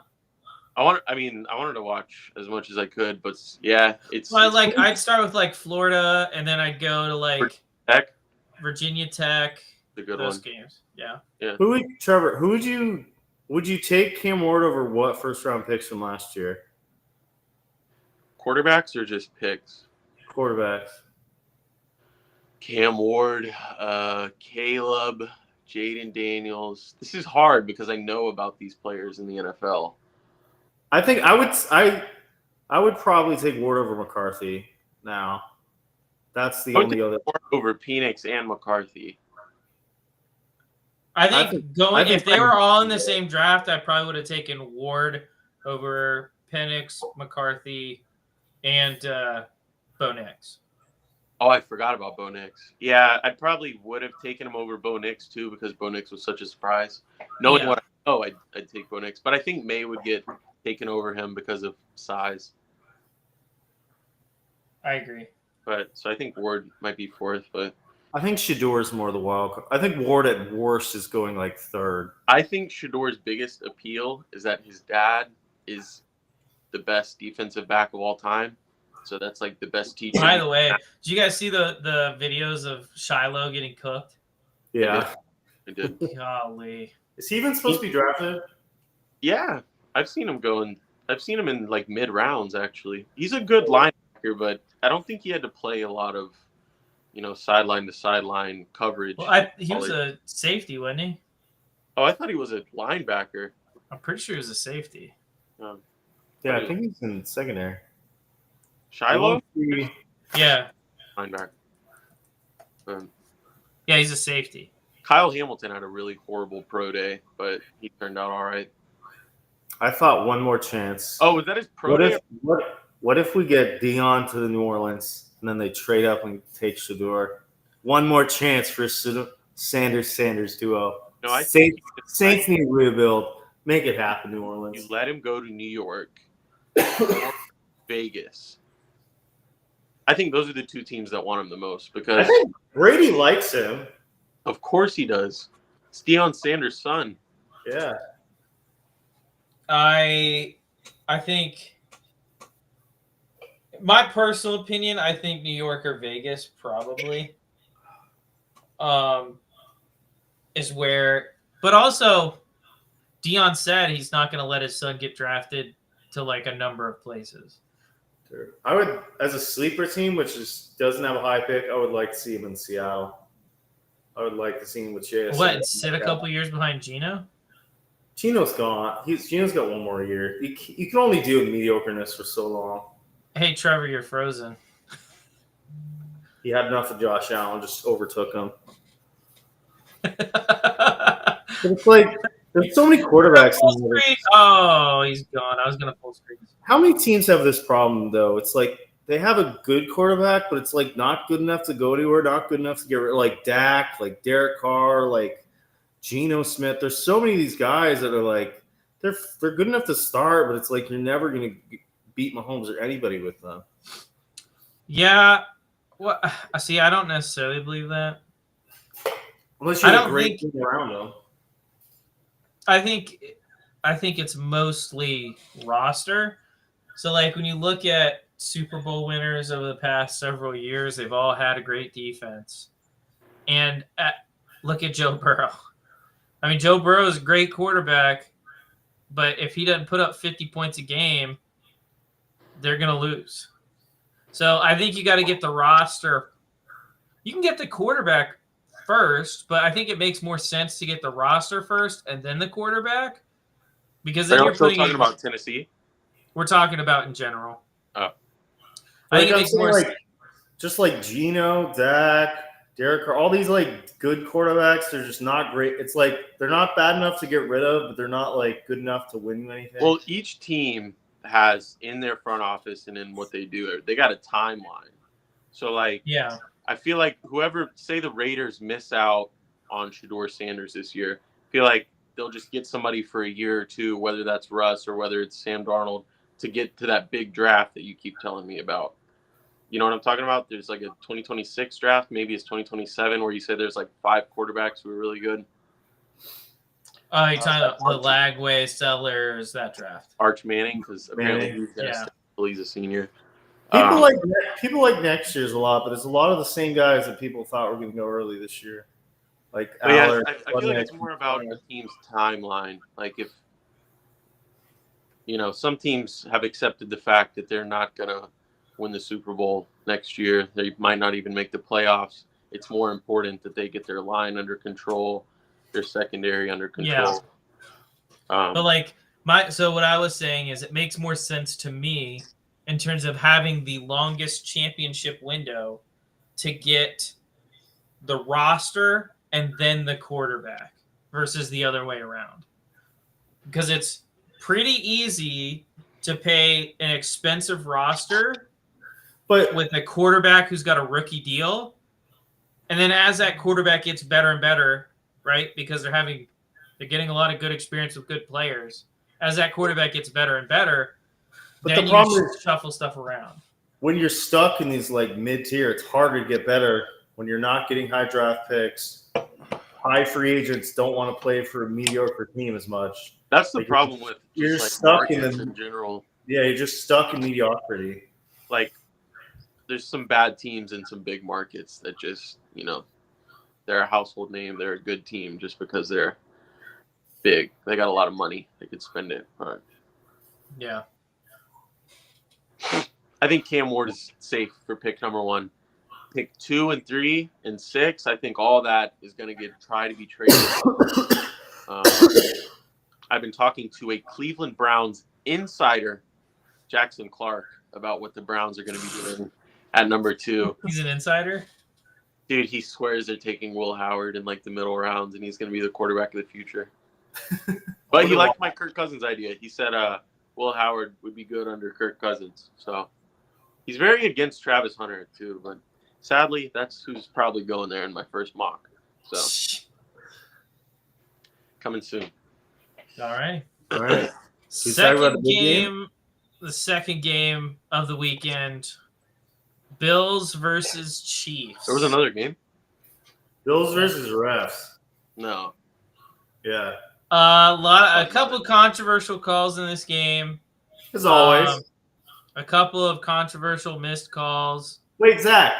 C: I wanted to watch as much as I could, but yeah,
B: I'd start with like Florida, and then I'd go to like Virginia Tech. Those games, yeah.
D: Trevor, would you take Cam Ward over what first round picks from last year?
C: Quarterbacks or just picks?
D: Quarterbacks.
C: Cam Ward, Caleb, Jaden Daniels. This is hard because I know about these players in the NFL.
D: I think I would probably take Ward over McCarthy now. That's the only other
C: over Penix and McCarthy.
B: I think if they were all in the same draft, I probably would have taken Ward over Penix, McCarthy, and Bo Nix.
C: Oh, I forgot about Bo Nix. Yeah, I probably would have taken him over Bo Nix too because Bo Nix was such a surprise. Knowing what I know, I'd take Bo Nix. But I think May would get taken over him because of size.
B: I agree.
C: So I think Ward might be 4th, but
D: I think Shedeur is more the wild card. I think Ward at worst is going like 3rd.
C: I think Shedeur's biggest appeal is that his dad is the best defensive back of all time. So that's like the best teacher.
B: By the way, did you guys see the videos of Shiloh getting cooked?
D: Yeah.
C: I did.
B: Golly.
D: Is he even supposed to be drafted?
C: Yeah, I've seen him in like mid rounds. Actually, he's a good linebacker, but I don't think he had to play a lot of, sideline to sideline coverage.
B: Well, he was a safety, wasn't he?
C: Oh, I thought he was a linebacker.
B: I'm pretty sure he was a safety.
D: Yeah, I think he's in secondary.
C: Shiloh?
B: Yeah.
C: Linebacker.
B: Yeah, he's a safety.
C: Kyle Hamilton had a really horrible pro day, but he turned out all right.
D: I thought one more chance.
C: Oh, was that his pro day?
D: What if we get Dion to the New Orleans and then they trade up and take Shador? One more chance for Sanders duo.
C: No, I
D: Saints need to rebuild. Make it happen, New Orleans.
C: You let him go to New York or Vegas. I think those are the two teams that want him the most because
D: I think Brady likes him.
C: Of course he does. It's Deion Sanders' son.
D: Yeah.
B: I think, my personal opinion, I think New York or Vegas probably is where. But also, Deion said he's not going to let his son get drafted to like a number of places.
D: I would, as a sleeper team, which doesn't have a high pick, I would like to see him in Seattle. I would like to see him with JS.
B: What, sit a couple years behind Geno?
D: Geno's gone. Geno's got one more year. You can only deal with mediocreness for so long.
B: Hey, Trevor, you're frozen.
D: He had enough of Josh Allen, just overtook him. But it's like there's so many quarterbacks.
B: Oh, he's gone. I was gonna full screen.
D: How many teams have this problem though? It's like they have a good quarterback, but it's like not good enough to go anywhere, not good enough to get rid of, like Dak, like Derek Carr, like Geno Smith. There's so many of these guys that are like they're good enough to start, but it's like you're never gonna beat Mahomes or anybody with them.
B: Yeah. Well, see, I don't necessarily believe that.
D: Unless you have a great team around them.
B: I think it's mostly roster. So, like, when you look at Super Bowl winners over the past several years, they've all had a great defense. And look at Joe Burrow. I mean, Joe Burrow is a great quarterback, but if he doesn't put up 50 points a game, they're going to lose. So I think you got to get the roster. You can get the quarterback first, but I think it makes more sense to get the roster first and then the quarterback, because then
C: you're talking about Tennessee.
B: We're talking about in general.
C: Oh,
B: I think it makes more sense.
D: Just like Geno, Dak, Derek Carr, all these like good quarterbacks, they're just not great. It's like they're not bad enough to get rid of, but they're not like good enough to win anything.
C: Well, each team has in their front office and in what they do, they got a timeline. So like,
B: yeah.
C: I feel like whoever, say the Raiders miss out on Shador Sanders this year, I feel like they'll just get somebody for a year or two, whether that's Russ or whether it's Sam Darnold, to get to that big draft that you keep telling me about. You know what I'm talking about? There's like a 2026 draft, maybe it's 2027, where you say there's like 5 quarterbacks who are really good.
B: You're talking about the Lagway, Sellers, that draft.
C: Arch Manning, because apparently he's a senior.
D: People like next year's a lot, but there's a lot of the same guys that people thought were going to go early this year. Like,
C: I feel like it's more about the team's timeline. Like, if some teams have accepted the fact that they're not going to win the Super Bowl next year, they might not even make the playoffs. It's more important that they get their line under control, their secondary under control.
B: Yeah. But like so what I was saying is it makes more sense to me in terms of having the longest championship window to get the roster and then the quarterback versus the other way around. Because it's pretty easy to pay an expensive roster but with a quarterback who's got a rookie deal. And then as that quarterback gets better and better, right? Because they're getting a lot of good experience with good players. As that quarterback gets better and better,
D: but
B: then
D: the problem
B: is shuffle stuff around.
D: When you're stuck in these like mid-tier, it's harder to get better when you're not getting high draft picks. High free agents don't want to play for a mediocre team as much.
C: That's the problem with
D: you're
C: like
D: stuck
C: in general.
D: Yeah, you're just stuck in mediocrity.
C: Like, there's some bad teams in some big markets that just, they're a household name. They're a good team just because they're big. They got a lot of money. They could spend it. But
B: Yeah.
C: I think Cam Ward is safe for pick number 1. Pick 2 and 3 and 6. I think all that is going to try to be traded. I've been talking to a Cleveland Browns insider, Jackson Clark, about what the Browns are going to be doing at number 2.
B: He's an insider?
C: Dude, he swears they're taking Will Howard in like the middle rounds, and he's going to be the quarterback of the future. But he liked my Kirk Cousins idea. He said Will Howard would be good under Kirk Cousins. So he's very against Travis Hunter too. But sadly, that's who's probably going there in my first mock. So coming soon.
B: All right.
D: All right.
B: The second game of the weekend. Bills versus Chiefs.
C: There was another game?
D: Bills versus refs.
C: No.
D: Yeah.
B: A couple of controversial calls in this game.
D: As always.
B: A couple of controversial missed calls.
D: Wait, Zach.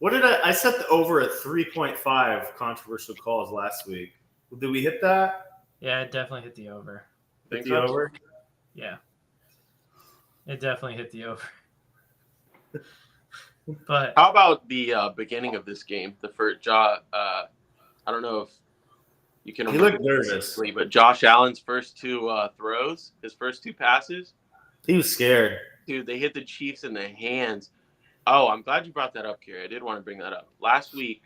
D: What did I set the over at 3.5 controversial calls last week? Did we hit that?
B: Yeah, it definitely hit the over.
D: Hit the over?
B: Yeah. It definitely hit the over. But
C: how about the beginning of this game? The first I don't know if you can remember.
D: He looked nervous.
C: But Josh Allen's first 2 throws, his first 2 passes.
D: He was scared.
C: Dude, they hit the Chiefs in the hands. Oh, I'm glad you brought that up, Carrie. I did want to bring that up. Last week,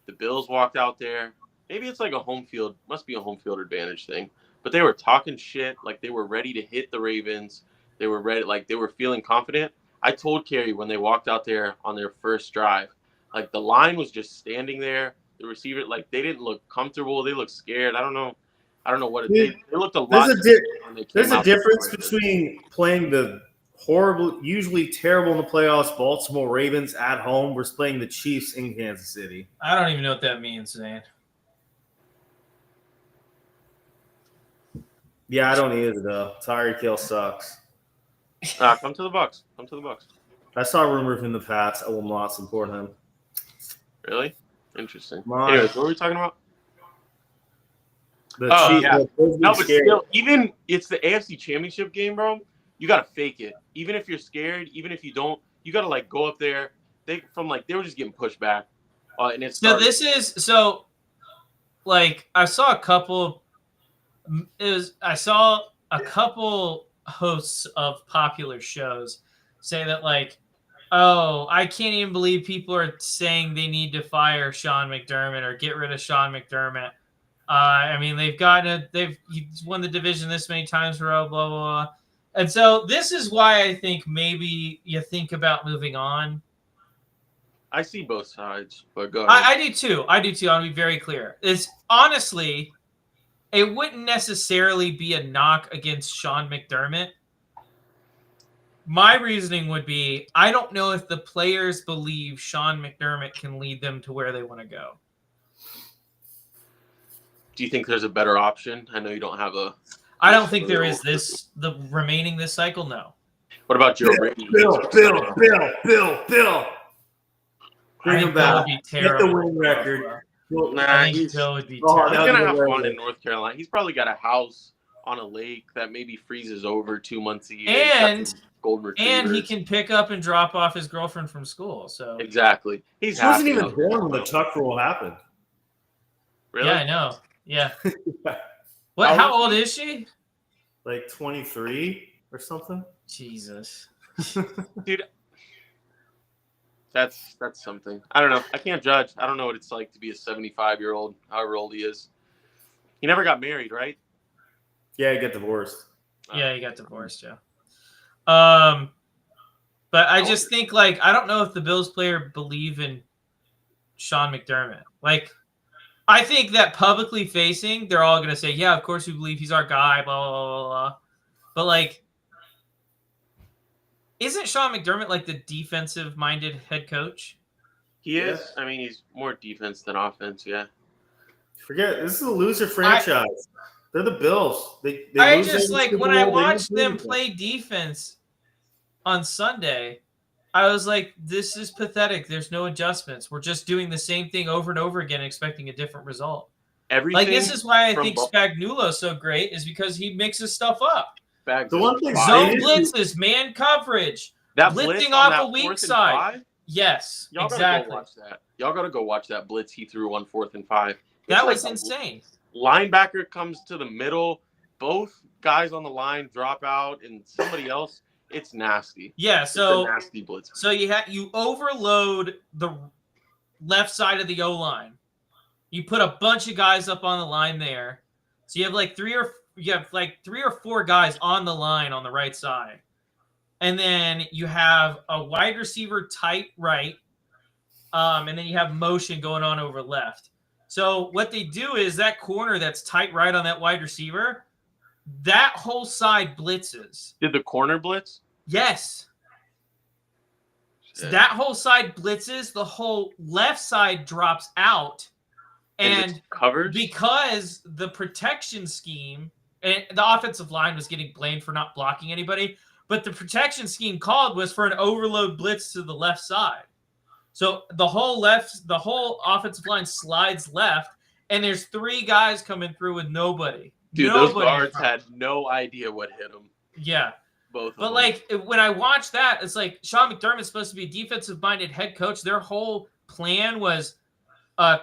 C: the Bills walked out there. Maybe it's like a home field. Must be a home field advantage thing. But they were talking shit. Like they were ready to hit the Ravens. They were ready. Like they were feeling confident. I told Carrie when they walked out there on their first drive, like the line was just standing there. The receiver, like they didn't look comfortable. They looked scared. I don't know what it did. They looked a lot.
D: There's a difference between playing the horrible, usually terrible in the playoffs, Baltimore Ravens at home versus playing the Chiefs in Kansas City.
B: I don't even know what that means, Zane.
D: Yeah, I don't either though. Tyreek Hill sucks.
C: Come to the Bucs. Come to the Bucs.
D: I saw a rumor from the Pats. I will not support him.
C: Really? Interesting. Anyways, what were we talking about?
D: Yeah.
C: No, but still, even it's the AFC Championship game, bro. You gotta fake it. Even if you're scared, even if you don't, you gotta like go up there. They were just getting pushed back, and it's
B: I saw a couple. I saw a couple hosts of popular shows say that like, oh, I can't even believe people are saying they need to fire Sean McDermott or get rid of Sean McDermott. I mean, he's won the division this many times in a row, blah, blah, blah. And so this is why I think maybe you think about moving on.
C: I see both sides, but go ahead.
B: I do too. I want to be very clear. It's honestly, it wouldn't necessarily be a knock against Sean McDermott. My reasoning would be, I don't know if the players believe Sean McDermott can lead them to where they want to go.
C: Do you think there's a better option? I know you don't have a...
B: I don't think there is the remaining this cycle, no.
C: What about Joe Brady?
D: Bill. Bring him back. Get the win record.
C: Nah,
B: he's going to
C: have fun in North Carolina. He's probably got a house on a lake that maybe freezes over 2 months a year.
B: And he can pick up and drop off his girlfriend from school. So
C: exactly.
D: He wasn't even born when the Tuck rule happened.
C: Really?
B: Yeah, I know. Yeah. What? How old is she?
D: Like 23 or something.
B: Jesus.
C: Dude. That's something. I don't know. I can't judge. I don't know what it's like to be a 75-year-old, however old he is. He never got married, right?
D: Yeah, he got divorced.
B: Yeah, he got divorced, yeah. But I just think, like, I don't know if the Bills player believe in Sean McDermott. Like, I think that publicly facing, they're all going to say, yeah, of course we believe he's our guy, blah, blah, blah, blah. But, like, isn't Sean McDermott, like, the defensive-minded head coach?
C: He is. I mean, he's more defense than offense, yeah.
D: Forget, this is a loser franchise. They're the Bills. They
B: when I watched them play defense on Sunday, I was like, this is pathetic. There's no adjustments. We're just doing the same thing over and over again, expecting a different result.
C: Everything.
B: Like, this is why I think Spagnuolo's so great, is because he mixes stuff up.
D: The one thing
B: Zone blitzes, man coverage,
C: that
B: blitzing off a weak side.
C: 5?
B: Yes,
C: Y'all
B: exactly.
C: Gotta go watch that. Y'all got to go watch that blitz he threw on 4th and 5.
B: That was insane.
C: Linebacker comes to the middle. Both guys on the line drop out, and somebody else. It's nasty.
B: Yeah, so
C: it's a nasty blitz.
B: So you overload the left side of the O line. You put a bunch of guys up on the line there. So you have like three or four guys on the line on the right side. And then you have a wide receiver tight right. And then you have motion going on over left. So what they do is that corner that's tight right on that wide receiver, that whole side blitzes.
C: Did the corner blitz?
B: Yes. So that whole side blitzes. The whole left side drops out. And
C: covered
B: because the protection scheme, and the offensive line was getting blamed for not blocking anybody, but the protection scheme called was for an overload blitz to the left side. So the whole offensive line slides left, and there's 3 guys coming through with nobody.
C: Dude, those guards had no idea what hit them.
B: Yeah.
C: Both of
B: But
C: them.
B: like when I watch that, it's like Sean McDermott's supposed to be a defensive-minded head coach. Their whole plan was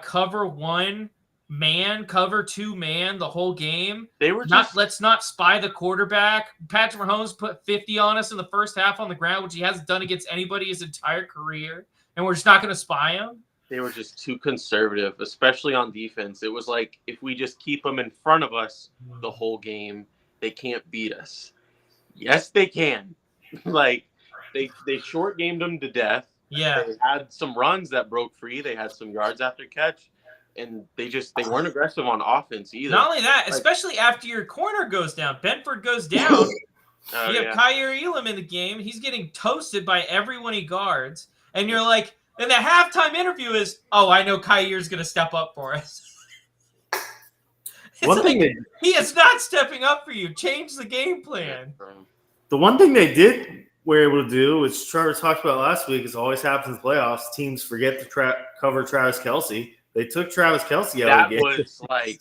B: cover 1 man, cover 2 man the whole game.
C: They were
B: let's not spy the quarterback. Patrick Mahomes put 50 on us in the first half on the ground, which he hasn't done against anybody his entire career, and we're just not going to spy him.
C: They were just too conservative, especially on defense. It was like, if we just keep them in front of us the whole game, they can't beat us. Yes, they can. Like, they short gamed them to death.
B: Yeah.
C: They had some runs that broke free. They had some yards after catch. And they weren't aggressive on offense either.
B: Not only that, especially after your corner goes down. Benford goes down. You have Kyer Elam in the game. He's getting toasted by everyone he guards. And you're like, and the halftime interview is, oh, I know Kyer's going to step up for us. He is not stepping up for you. Change the game plan.
D: The one thing they were able to do, which Trevor talked about last week, is always happens in playoffs. Teams forget to cover Travis Kelce. They took Travis Kelce out of the game.
C: That was like,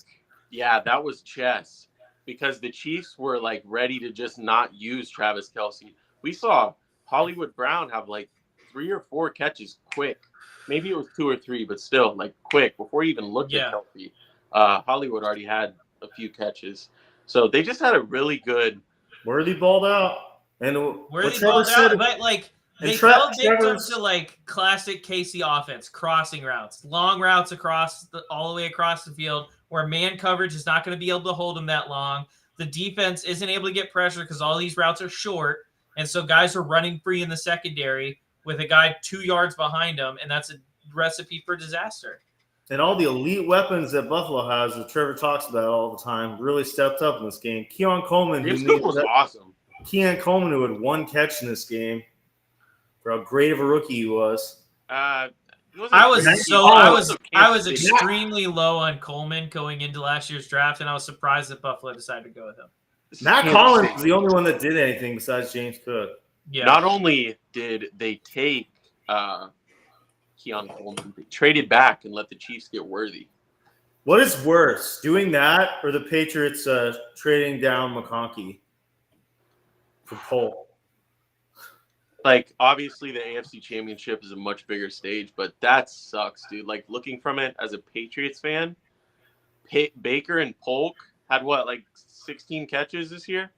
C: that was chess, because the Chiefs were like ready to just not use Travis Kelce. We saw Hollywood Brown have like 3 or 4 catches quick. Maybe it was 2 or 3, but still like quick before he even looked at Kelce. Hollywood already had a few catches. So they just had a really good.
D: Worthy balled out. And
B: Worthy balled out, but like they fell victim to like classic KC offense, crossing routes, long routes all the way across the field, where man coverage is not going to be able to hold them that long. The defense isn't able to get pressure because all these routes are short, and so guys are running free in the secondary with a guy 2 yards behind them, and that's a recipe for disaster.
D: And all the elite weapons that Buffalo has, that Trevor talks about all the time, really stepped up in this game. Keon Coleman,
C: was awesome.
D: Keon Coleman, who had 1 catch in this game, for how great of a rookie he was.
B: I was extremely low on Coleman going into last year's draft, and I was surprised that Buffalo decided to go with him.
D: Matt Collins was the only one that did anything besides James Cook.
B: Yeah.
C: Not only did they take Keon Coleman, they traded back and let the Chiefs get Worthy.
D: What is worse, doing that or the Patriots trading down McConkey for Polk?
C: Like, obviously, the AFC Championship is a much bigger stage, but that sucks, dude. Like, looking from it as a Patriots fan, Baker and Polk had, 16 catches this year?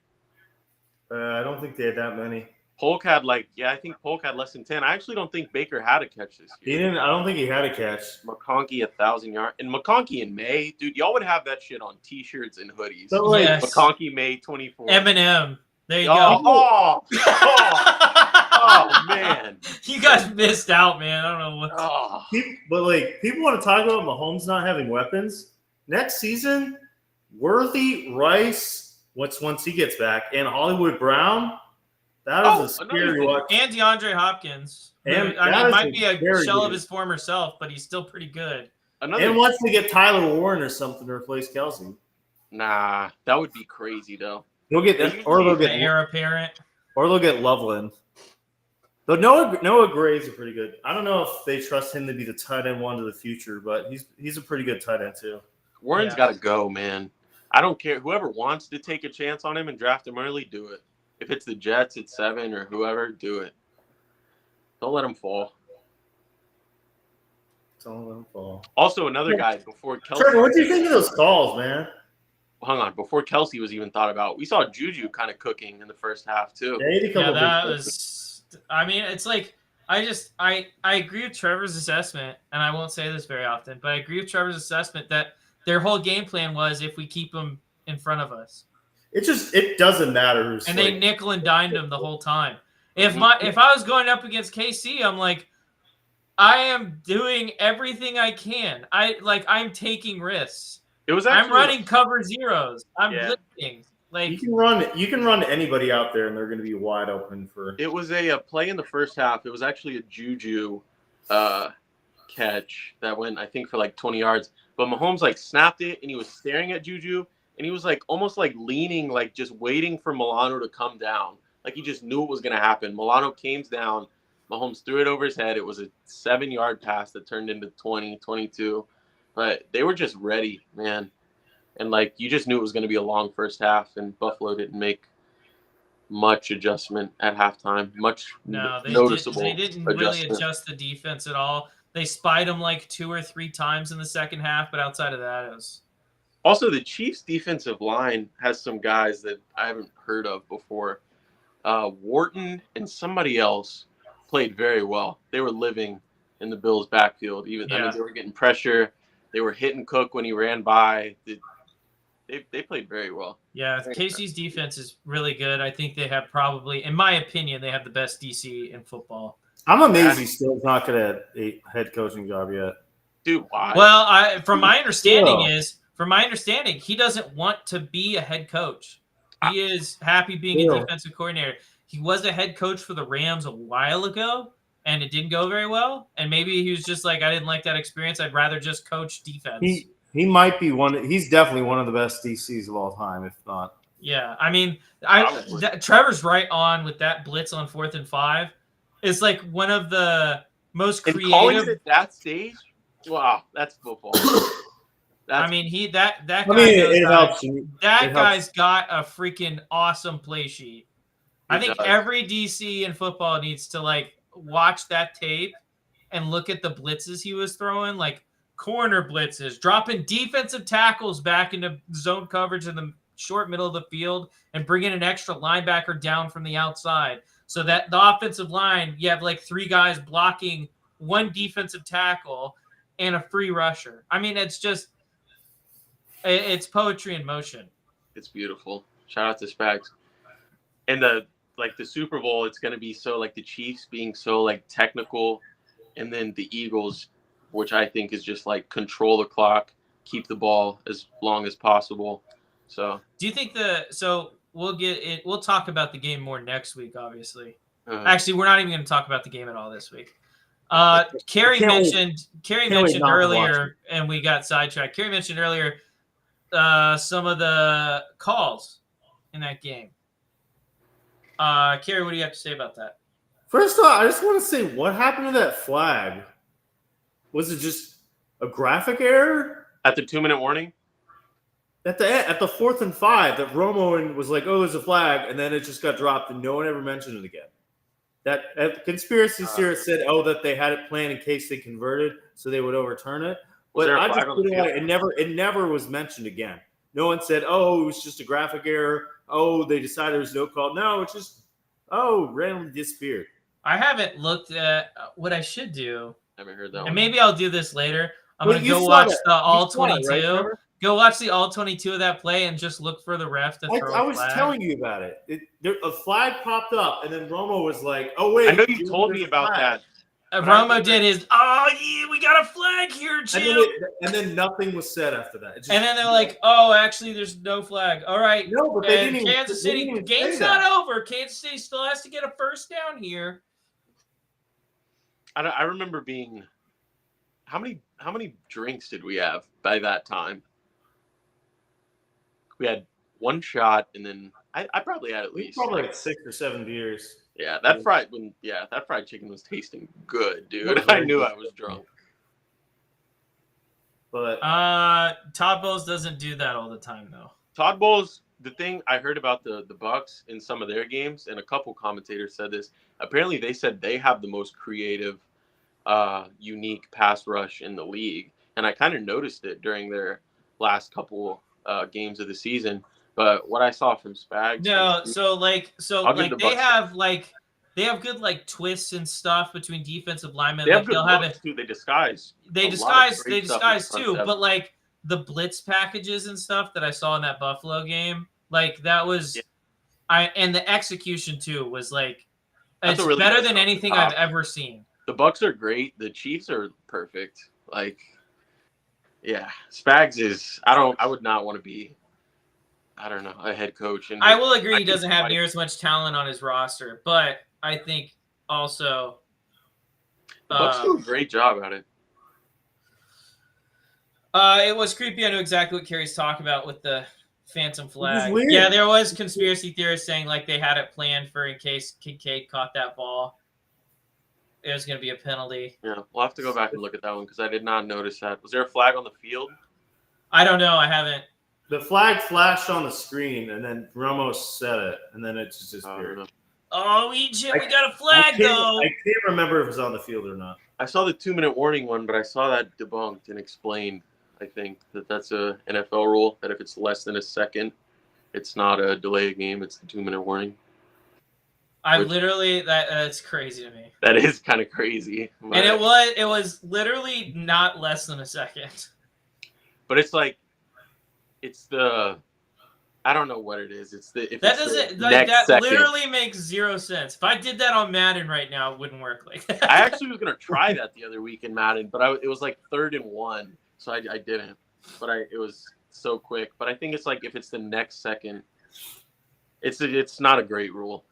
D: I don't think they had that many.
C: Polk had, I think Polk had less than 10. I actually don't think Baker had a catch this year.
D: I don't think he had a catch.
C: McConkey, 1,000 yards. And McConkey in May, dude, y'all would have that shit on T-shirts and hoodies.
B: So, yes.
C: McConkey, May 24th.
B: Eminem. There you
C: go. Oh, man.
B: You guys missed out, man. I don't know what.
D: People want to talk about Mahomes not having weapons. Next season, Worthy, Rice, once he gets back, and Hollywood Brown, that is a scary watch.
B: And DeAndre Hopkins. Might be a shell of his former self, but he's still pretty good.
D: And once they get Tyler Warren or something to replace Kelce.
C: Nah, that would be crazy, though.
D: They'll get
B: heir apparent.
D: Or they'll get Loveland. But Noah Gray's a pretty good. I don't know if they trust him to be the tight end one to the future, but he's a pretty good tight end too.
C: Warren's got to go, man. I don't care. Whoever wants to take a chance on him and draft him early, do it. If it's the Jets at 7 or whoever, do it. Don't let him fall.
D: Don't let him fall.
C: Also, another guy before Kelsey.
D: Trevor, what do you think of those calls, man?
C: Hang on, before Kelsey was even thought about, we saw Juju kind of cooking in the first half too.
B: Yeah, that was. I mean, it's like I agree with Trevor's assessment, and I won't say this very often, but I agree with Trevor's assessment that their whole game plan was if we keep them in front of us.
D: It doesn't matter who's.
B: And they nickel and dimed him the whole time. If I was going up against KC, I'm like, I am doing everything I can. I'm taking risks.
C: It was actually,
B: I'm running cover zeros. I'm blitzing. Like
D: you can run anybody out there, and they're going to be wide open for.
C: It was a play in the first half. It was actually a Juju catch that went, I think, for like 20 yards. But Mahomes like snapped it, and he was staring at Juju, and he was like almost like leaning, like just waiting for Milano to come down. Like he just knew it was going to happen. Milano came down. Mahomes threw it over his head. It was a 7-yard pass that turned into 20, 22. But they were just ready, man. And, like, you just knew it was going to be a long first half, and Buffalo didn't make much adjustment at halftime. Noticeable
B: they didn't really adjust the defense at all. They spied them like 2 or 3 times in the second half, but outside of that, it was...
C: Also, the Chiefs' defensive line has some guys that I haven't heard of before. Wharton and somebody else played very well. They were living in the Bills' backfield. I mean, they were getting pressure. They were hitting Cook when he ran by. They played very well.
B: Yeah, KC's defense is really good. I think they have probably, in my opinion, they have the best DC in football.
D: I'm amazed he still not going to have a head coaching job yet.
C: Dude, why?
B: Well, from my understanding, he doesn't want to be a head coach. He is happy being a defensive coordinator. He was a head coach for the Rams a while ago, and it didn't go very well. And maybe he was just like, I didn't like that experience. I'd rather just coach defense.
D: He might be he's definitely one of the best DCs of all time, if not.
B: Yeah, I mean, Trevor's right on with that blitz on 4th and 5. It's like one of the most creative.
C: And calling it at that stage, wow, that's football.
B: That guy.
D: It helps.
B: That guy's got a freaking awesome play sheet. I think every DC in football needs to like watch that tape and look at the blitzes he was throwing, like corner blitzes, dropping defensive tackles back into zone coverage in the short middle of the field and bringing an extra linebacker down from the outside so that the offensive line, you have like 3 guys blocking 1 defensive tackle and a free rusher. I mean, it's poetry in motion.
C: It's beautiful. Shout out to Spags. And the Super Bowl, it's going to be so like the Chiefs being so like technical, and then the Eagles, which I think is just like control the clock, keep the ball as long as possible. So
B: do you think we'll talk about the game more next week, obviously. Actually, we're not even going to talk about the game at all this week. Carrie mentioned earlier, and we got sidetracked. Carrie mentioned earlier some of the calls in that game. Carrie, what do you have to say about that?
D: First off, I just want to say, what happened to that flag? Was it just a graphic error?
C: At the 2-minute warning?
D: At the 4th and 5, that Romo was like, oh, there's a flag, and then it just got dropped, and no one ever mentioned it again. That conspiracy theorist said, that they had it planned in case they converted, so they would overturn it. But I just feel like it never was mentioned again. No one said, oh, it was just a graphic error. Oh, they decided there was no call. No, it's just, randomly disappeared.
B: I haven't looked at what I should do.
C: Never heard that one.
B: And maybe I'll do this later. I'm going to go watch the all 22. Right, go watch the all 22 of that play and just look for the ref to throw a flag.
D: I was telling you about it. A flag popped up, and then Romo was like, oh, wait.
C: I know you told me about that.
B: Romo did his, we got a flag here, Jim.
D: And then nothing was said after that.
B: And then they're like, actually, there's no flag. All right.
D: No, but they didn't even.
B: Kansas City, game's not over. Kansas City still has to get a first down here.
C: I remember being, how many drinks did we have by that time? We had 1 shot, and then I probably had at least.
D: Probably like 6 or 7 beers.
C: Yeah, that fried chicken was tasting good, dude. I knew I was drunk.
D: But
B: Todd Bowles doesn't do that all the time, though.
C: Todd Bowles, the thing I heard about the Bucs in some of their games, and a couple commentators said this. Apparently, they said they have the most creative, unique pass rush in the league, and I kind of noticed it during their last couple games of the season. But what I saw from Spags,
B: they have good like twists and stuff between defensive linemen.
C: they
B: Like
C: have good
B: they'll have
C: looks too. They disguise.
B: they
C: a lot of
B: disguise
C: great
B: they
C: stuff in
B: disguise
C: front
B: too,
C: seven.
B: but like the blitz packages and stuff that I saw in that Buffalo game, like that was and the execution too was like
C: That's
B: it's
C: a really
B: better
C: good
B: than
C: stuff.
B: anything I've ever seen.
C: The Bucs are great. The Chiefs are perfect. Like, yeah, Spags is. I would not want to be. I don't know, a head coach. And
B: I will agree he doesn't have near as much talent on his roster, but I think also
C: the Bucs do a great job at it.
B: It was creepy. I know exactly what Carrie's talking about with the phantom flag.
D: weird.
B: Yeah, there was conspiracy theorists saying like they had it planned for in case Kincaid caught that ball. It was going to be a penalty.
C: Yeah, we'll have to go back and look at that one because I did not notice that. Was there a flag on the field?
B: I don't know. I haven't.
D: the flag flashed on the screen, and then Ramos said it, and then it just disappeared.
B: Oh, Egypt, we got a flag though.
D: I can't remember if it was on the field or not.
C: I saw the 2-minute warning one, but I saw that debunked and explained. I think that's a NFL rule that if it's less than a second, it's not a delay game. It's the 2-minute warning.
B: That's crazy to me.
C: That is kind of crazy.
B: And it was literally not less than a second.
C: But it's like, I don't know what it is.
B: That literally makes zero sense. If I did that on Madden right now, it wouldn't work like that.
C: I actually was gonna try that the other week in Madden, but it was like 3rd and 1, so I didn't. But it was so quick. But I think it's like if it's the next second, it's not a great rule.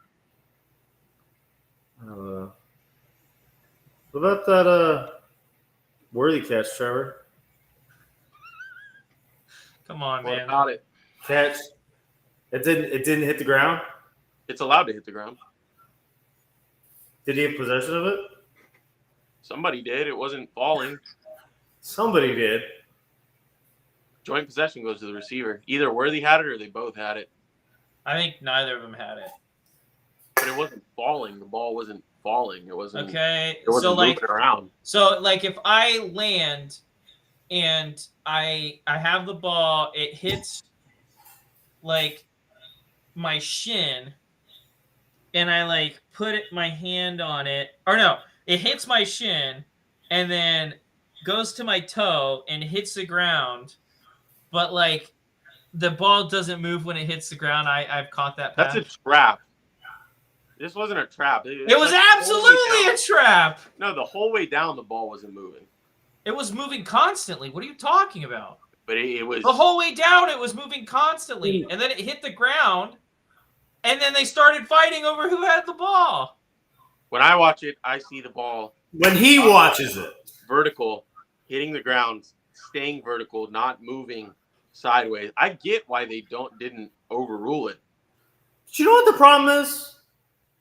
D: What about that worthy catch, Trevor?
B: Come on, man.
C: What about it?
D: Catch. It didn't hit the ground.
C: It's allowed to hit the ground.
D: Did he have possession of it?
C: Somebody did. It wasn't falling.
D: Somebody did.
C: Joint possession goes to the receiver. Either Worthy had it or they both had it.
B: I think neither of them had it.
C: But it wasn't falling. The ball wasn't falling. It wasn't.
B: Okay.
C: It wasn't moving around.
B: So like if I land and I have the ball, it hits like my shin, and I like put my hand on it, or no, it hits my shin and then goes to my toe and hits the ground, but like the ball doesn't move when it hits the ground. I've caught that pass.
C: That's a trap. This wasn't a trap.
B: It was absolutely a trap.
C: No, the whole way down, the ball wasn't moving.
B: It was moving constantly. What are you talking about?
C: But it was
B: the whole way down. It was moving constantly, and then it hit the ground, and then they started fighting over who had the ball.
C: When I watch it, I see the ball.
D: When he watches it,
C: vertical, hitting the ground, staying vertical, not moving sideways. I get why they didn't overrule it.
D: Do you know what the problem is?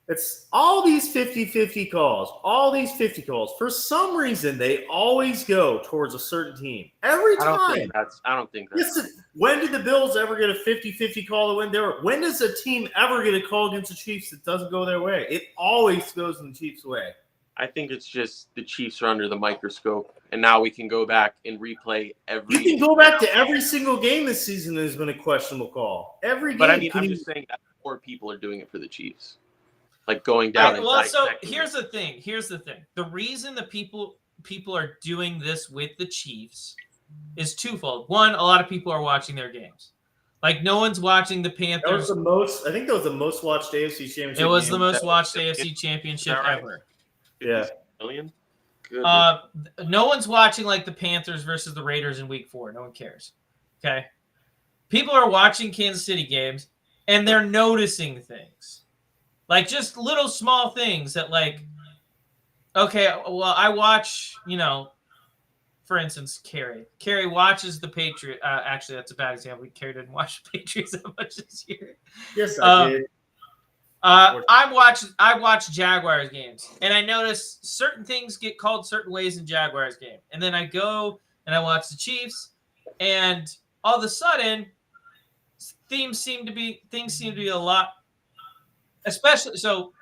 D: It's all these 50-50 calls. All these 50 calls. For some reason, they always go towards a certain team. Every time.
C: I don't think that's.
D: Listen, when did the Bills ever get a 50-50 call to win? When does a team ever get a call against the Chiefs that doesn't go their way? It always goes in the Chiefs' way.
C: I think it's just the Chiefs are under the microscope, and now we can go back and replay every.
D: You can go back to every single game this season. There's been a questionable call. Every game.
C: But I mean, I'm just saying that more people are doing it for the Chiefs. Like going down.
B: So here's the thing. The reason the people are doing this with the Chiefs is twofold. One, a lot of people are watching their games. Like no one's watching the Panthers.
D: That was the most. I think that was the most watched AFC Championship.
B: It was the most watched AFC Championship ever.
C: Yeah. Million. Good.
B: No one's watching like the Panthers versus the Raiders in Week 4. No one cares. Okay. People are watching Kansas City games and they're noticing things. Like just little small things that like, okay, well, I watch, for instance, Carrie. Carrie watches the Patriots. Actually, that's a bad example. Carrie didn't watch the Patriots that much this year.
D: Yes, I did.
B: I watch Jaguars games, and I notice certain things get called certain ways in Jaguars game, and then I go and I watch the Chiefs, and all of a sudden, things seem to be a lot, especially so.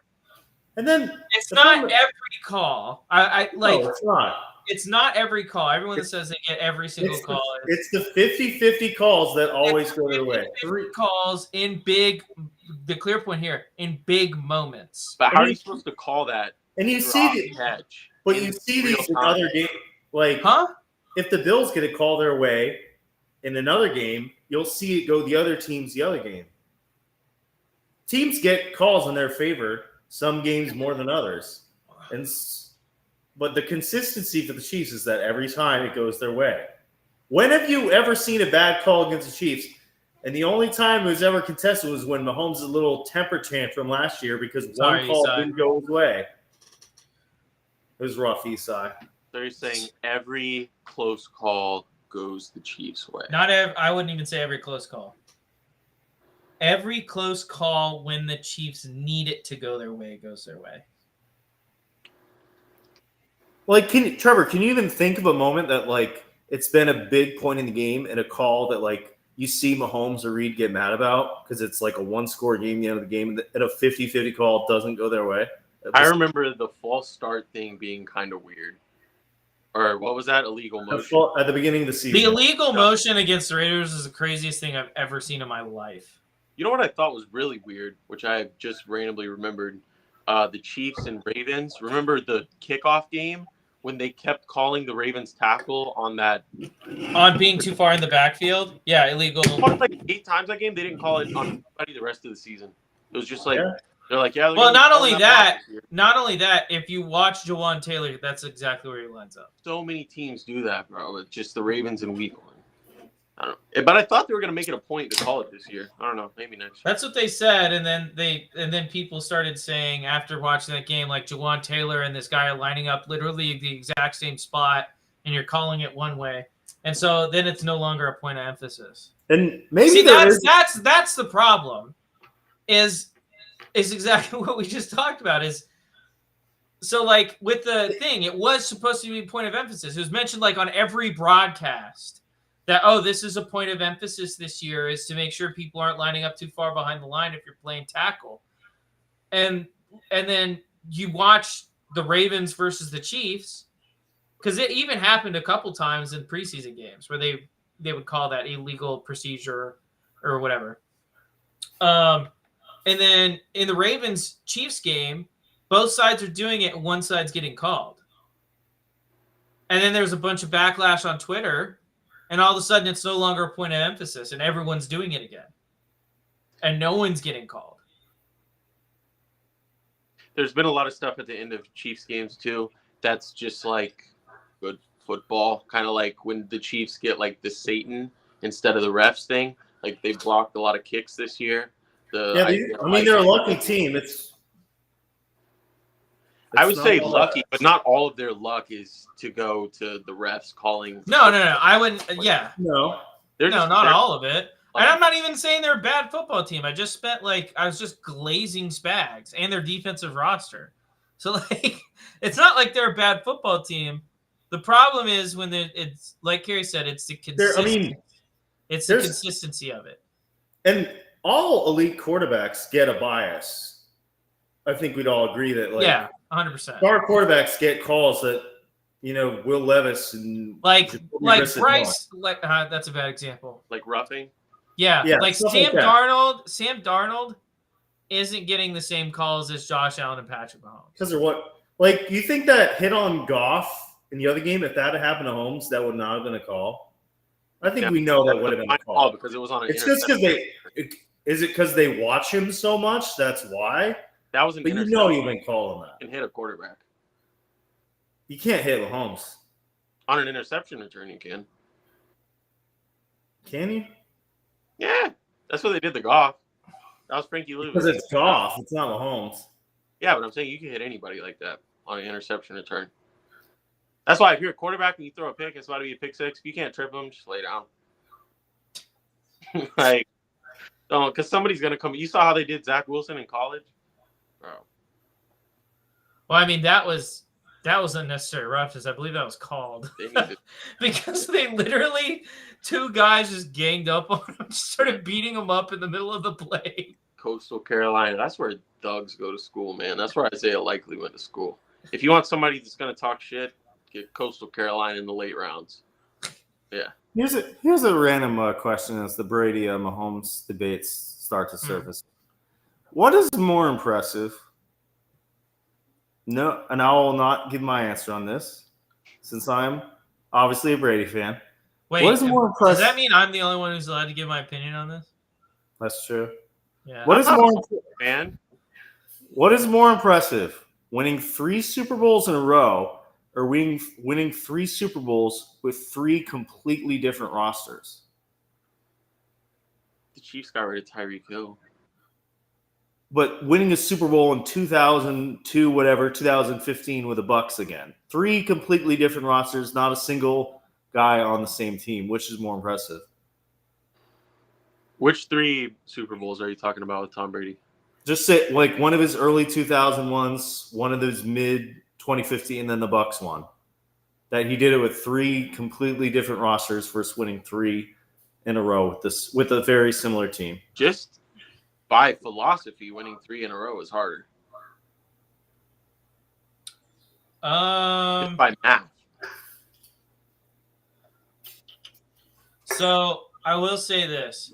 D: And then
B: It's not every call. I like.
D: No, it's not.
B: It's not every call. Everyone that says they get every single call.
D: It's the 50-50 calls that always go their way.
B: 3 calls in big. The clear point here in big moments.
C: But how are you supposed to call that?
D: And you see the
C: catch.
D: But you see these in other games. Like, if the Bills get a call their way in another game, you'll see it go the other team's the other game. Teams get calls in their favor some games more than others, but the consistency for the Chiefs is that every time it goes their way. When have you ever seen a bad call against the Chiefs? And the only time it was ever contested was when Mahomes' little temper tantrum last year because one call didn't go his way. It was rough, Esai.
C: So you're saying every close call goes the Chiefs' way?
B: I wouldn't even say every close call. Every close call when the Chiefs need it to go their way goes their way.
D: Like, Trevor, can you even think of a moment that, like, it's been a big point in the game and a call that, like, you see Mahomes or Reed get mad about because it's like a one-score game at the end of the game and a 50-50 call doesn't go their way?
C: I remember the false start thing being kind of weird. Or what was that? Illegal motion.
D: At the beginning of the season.
B: The illegal motion against the Raiders is the craziest thing I've ever seen in my life.
C: You know what I thought was really weird, which I just randomly remembered? The Chiefs and Ravens. Remember the kickoff game when they kept calling the Ravens tackle on that?
B: On being too far in the backfield? Yeah, illegal.
C: Like 8 times that game. They didn't call it on anybody the rest of the season. It was just like, they're like, yeah.
B: Well, not only that, if you watch Jawan Taylor, that's exactly where he lines up.
C: So many teams do that, bro. It's just the Ravens in week 1. I don't know. But I thought they were going to make it a point to call it this year. I don't know. Maybe next year.
B: That's what they said, and then people started saying after watching that game, like Jawan Taylor and this guy are lining up literally the exact same spot, and you're calling it one way, and so then it's no longer a point of emphasis.
D: And maybe
B: that's the problem. Is exactly what we just talked about. Is so like with the thing, it was supposed to be a point of emphasis. It was mentioned like on every broadcast. That, this is a point of emphasis this year is to make sure people aren't lining up too far behind the line if you're playing tackle. And then you watch the Ravens versus the Chiefs, because it even happened a couple times in preseason games where they would call that illegal procedure or whatever. And then in the Ravens-Chiefs game, both sides are doing it and one side's getting called. And then there's a bunch of backlash on Twitter. And all of a sudden, it's no longer a point of emphasis, and everyone's doing it again. And no one's getting called.
C: There's been a lot of stuff at the end of Chiefs games, too. That's just, like, good football. Kind of like when the Chiefs get, like, the Satan instead of the refs thing. Like, they blocked a lot of kicks this year.
D: They're a lucky team.
C: I would say lucky, but not all of their luck is to go to the refs calling.
B: No. I wouldn't. Yeah.
D: No.
B: Not all of it. And I'm not even saying they're a bad football team. I was just glazing Spags and their defensive roster. So like, it's not like they're a bad football team. The problem is when it's like Carrie said, it's the consistency. It's the consistency of it.
D: And all elite quarterbacks get a bias. I think we'd all agree that. Like,
B: yeah. 100%.
D: Star quarterbacks get calls that, Will Levis and
B: like Bryce. That's a bad example.
C: Like roughing.
B: Yeah. Like Sam Darnold. Sam Darnold isn't getting the same calls as Josh Allen and Patrick Mahomes.
D: Because they're what? Like, you think that hit on Goff in the other game, if that had happened to Holmes, that would not have been a call? I think we know that would have been a call
C: because it was on.
D: It's just because is it because they watch him so much? That's why.
C: That was an
D: but you've been calling that.
C: And hit a quarterback.
D: You can't hit Mahomes.
C: On an interception return, you can.
D: Can you?
C: Yeah. That's what they did to Goff. That was Frankie Lewis.
D: Because it's Goff. It's not Mahomes.
C: Yeah, but I'm saying you can hit anybody like that on an interception return. That's why if you're a quarterback and you throw a pick, it's about to be a pick six. If you can't trip them, just lay down. Like, because somebody's going to come. You saw how they did Zach Wilson in college? Oh.
B: Well, I mean, that was unnecessary roughness. I believe that was called.
C: They need to,
B: Because they literally, two guys just ganged up on him, started beating him up in the middle of the play.
C: Coastal Carolina. That's where thugs go to school, man. That's where Isaiah Likely went to school. If you want somebody that's going to talk shit, get Coastal Carolina in the late rounds. Yeah.
D: Here's a random question as the Brady Mahomes debates start to surface. What is more impressive? No, and I will not give my answer on this, since I'm obviously a Brady fan.
B: Wait,
D: what is more impressive?
B: Does that mean I'm the only one who's allowed to give my opinion on this?
D: That's true.
B: Yeah.
D: What is more,
C: man?
D: What is more impressive? Winning 3 Super Bowls in a row, or winning 3 Super Bowls with 3 completely different rosters?
C: The Chiefs got rid of Tyreek Hill.
D: But winning a Super Bowl in 2002, whatever, 2015 with the Bucs again. 3 completely different rosters, not a single guy on the same team. Which is more impressive?
C: Which 3 Super Bowls are you talking about with Tom Brady?
D: Just say like one of his early 2001s, one of his mid 2015, and then the Bucs one. That he did it with 3 completely different rosters versus winning 3 in a row with a very similar team.
C: Just by philosophy, winning 3 in a row is harder. Just by math.
B: So I will say this.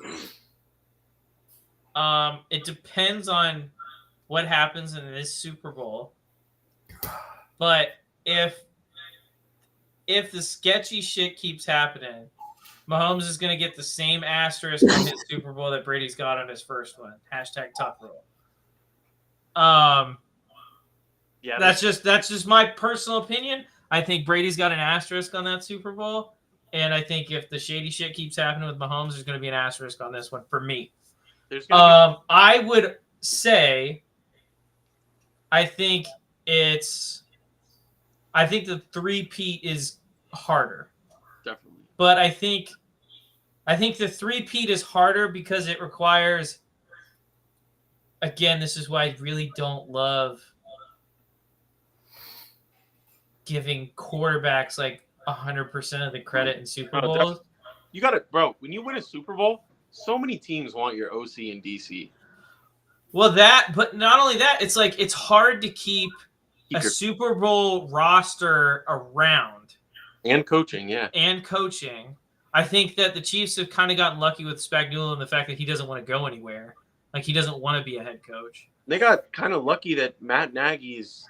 B: It depends on what happens in this Super Bowl. But if the sketchy shit keeps happening, Mahomes is going to get the same asterisk on his Super Bowl that Brady's got on his first one. #top rule.
C: Yeah,
B: that's just my personal opinion. I think Brady's got an asterisk on that Super Bowl, and I think if the shady shit keeps happening with Mahomes, there's going to be an asterisk on this one for me. I would say, I think the three-peat is harder.
C: Definitely.
B: But I think the three-peat is harder because it requires, again, this is why I really don't love giving quarterbacks like 100% of the credit in Super Bowls.
C: You got it, bro. When you win a Super Bowl, so many teams want your OC and DC.
B: Well, but not only that, it's like it's hard to keep a Super Bowl roster around.
C: And coaching, yeah.
B: And coaching. I think that the Chiefs have kind of gotten lucky with Spagnuolo and the fact that he doesn't want to go anywhere. Like, he doesn't want to be a head coach.
C: They got kind of lucky that Matt Nagy's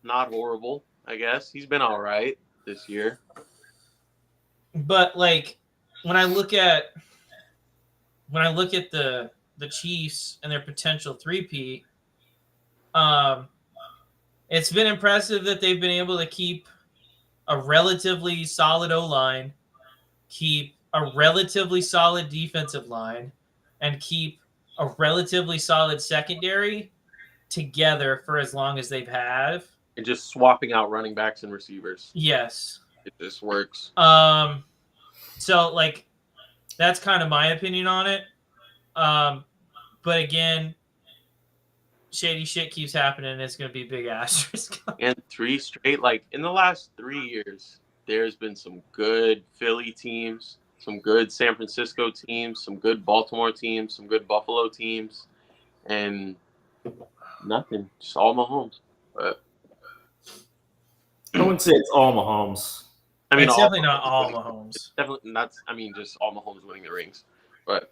C: not horrible, I guess. He's been all right this year.
B: But, like, when I look at the Chiefs and their potential three-peat, it's been impressive that they've been able to keep a relatively solid O-line, keep a relatively solid defensive line, and keep a relatively solid secondary together for as long as they've had.
C: And just swapping out running backs and receivers.
B: Yes.
C: It just works.
B: So, like, that's kind of my opinion on it. But again, shady shit keeps happening. It's going to be a big asterisk.
C: And 3 straight, like, in the last 3 years, there's been some good Philly teams, some good San Francisco teams, some good Baltimore teams, some good Buffalo teams, and nothing. Just all Mahomes. But
D: I wouldn't say it's all Mahomes.
C: I mean,
B: it's definitely not all Mahomes.
C: It's definitely not. I mean, just all Mahomes winning the rings. But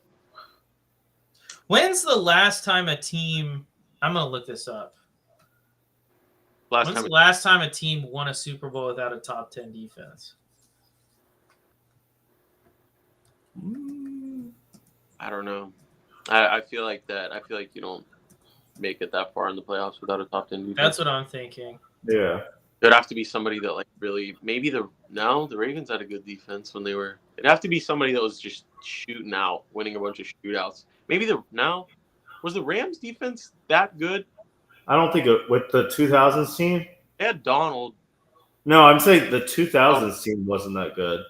B: when's the last time a team? I'm gonna look this up. When's the last time a team won a Super Bowl without a top 10 defense?
C: I don't know. I feel like that. I feel like you don't make it that far in the playoffs without a top 10 defense.
B: That's what I'm thinking.
D: Yeah.
C: It'd have to be somebody that, like, really, maybe the Ravens had a good defense when they were. It'd have to be somebody that was just shooting out, winning a bunch of shootouts. Maybe was the Rams defense that good?
D: I don't think with the 2000s team.
C: They had Donald.
D: No, I'm saying the 2000s team wasn't that good.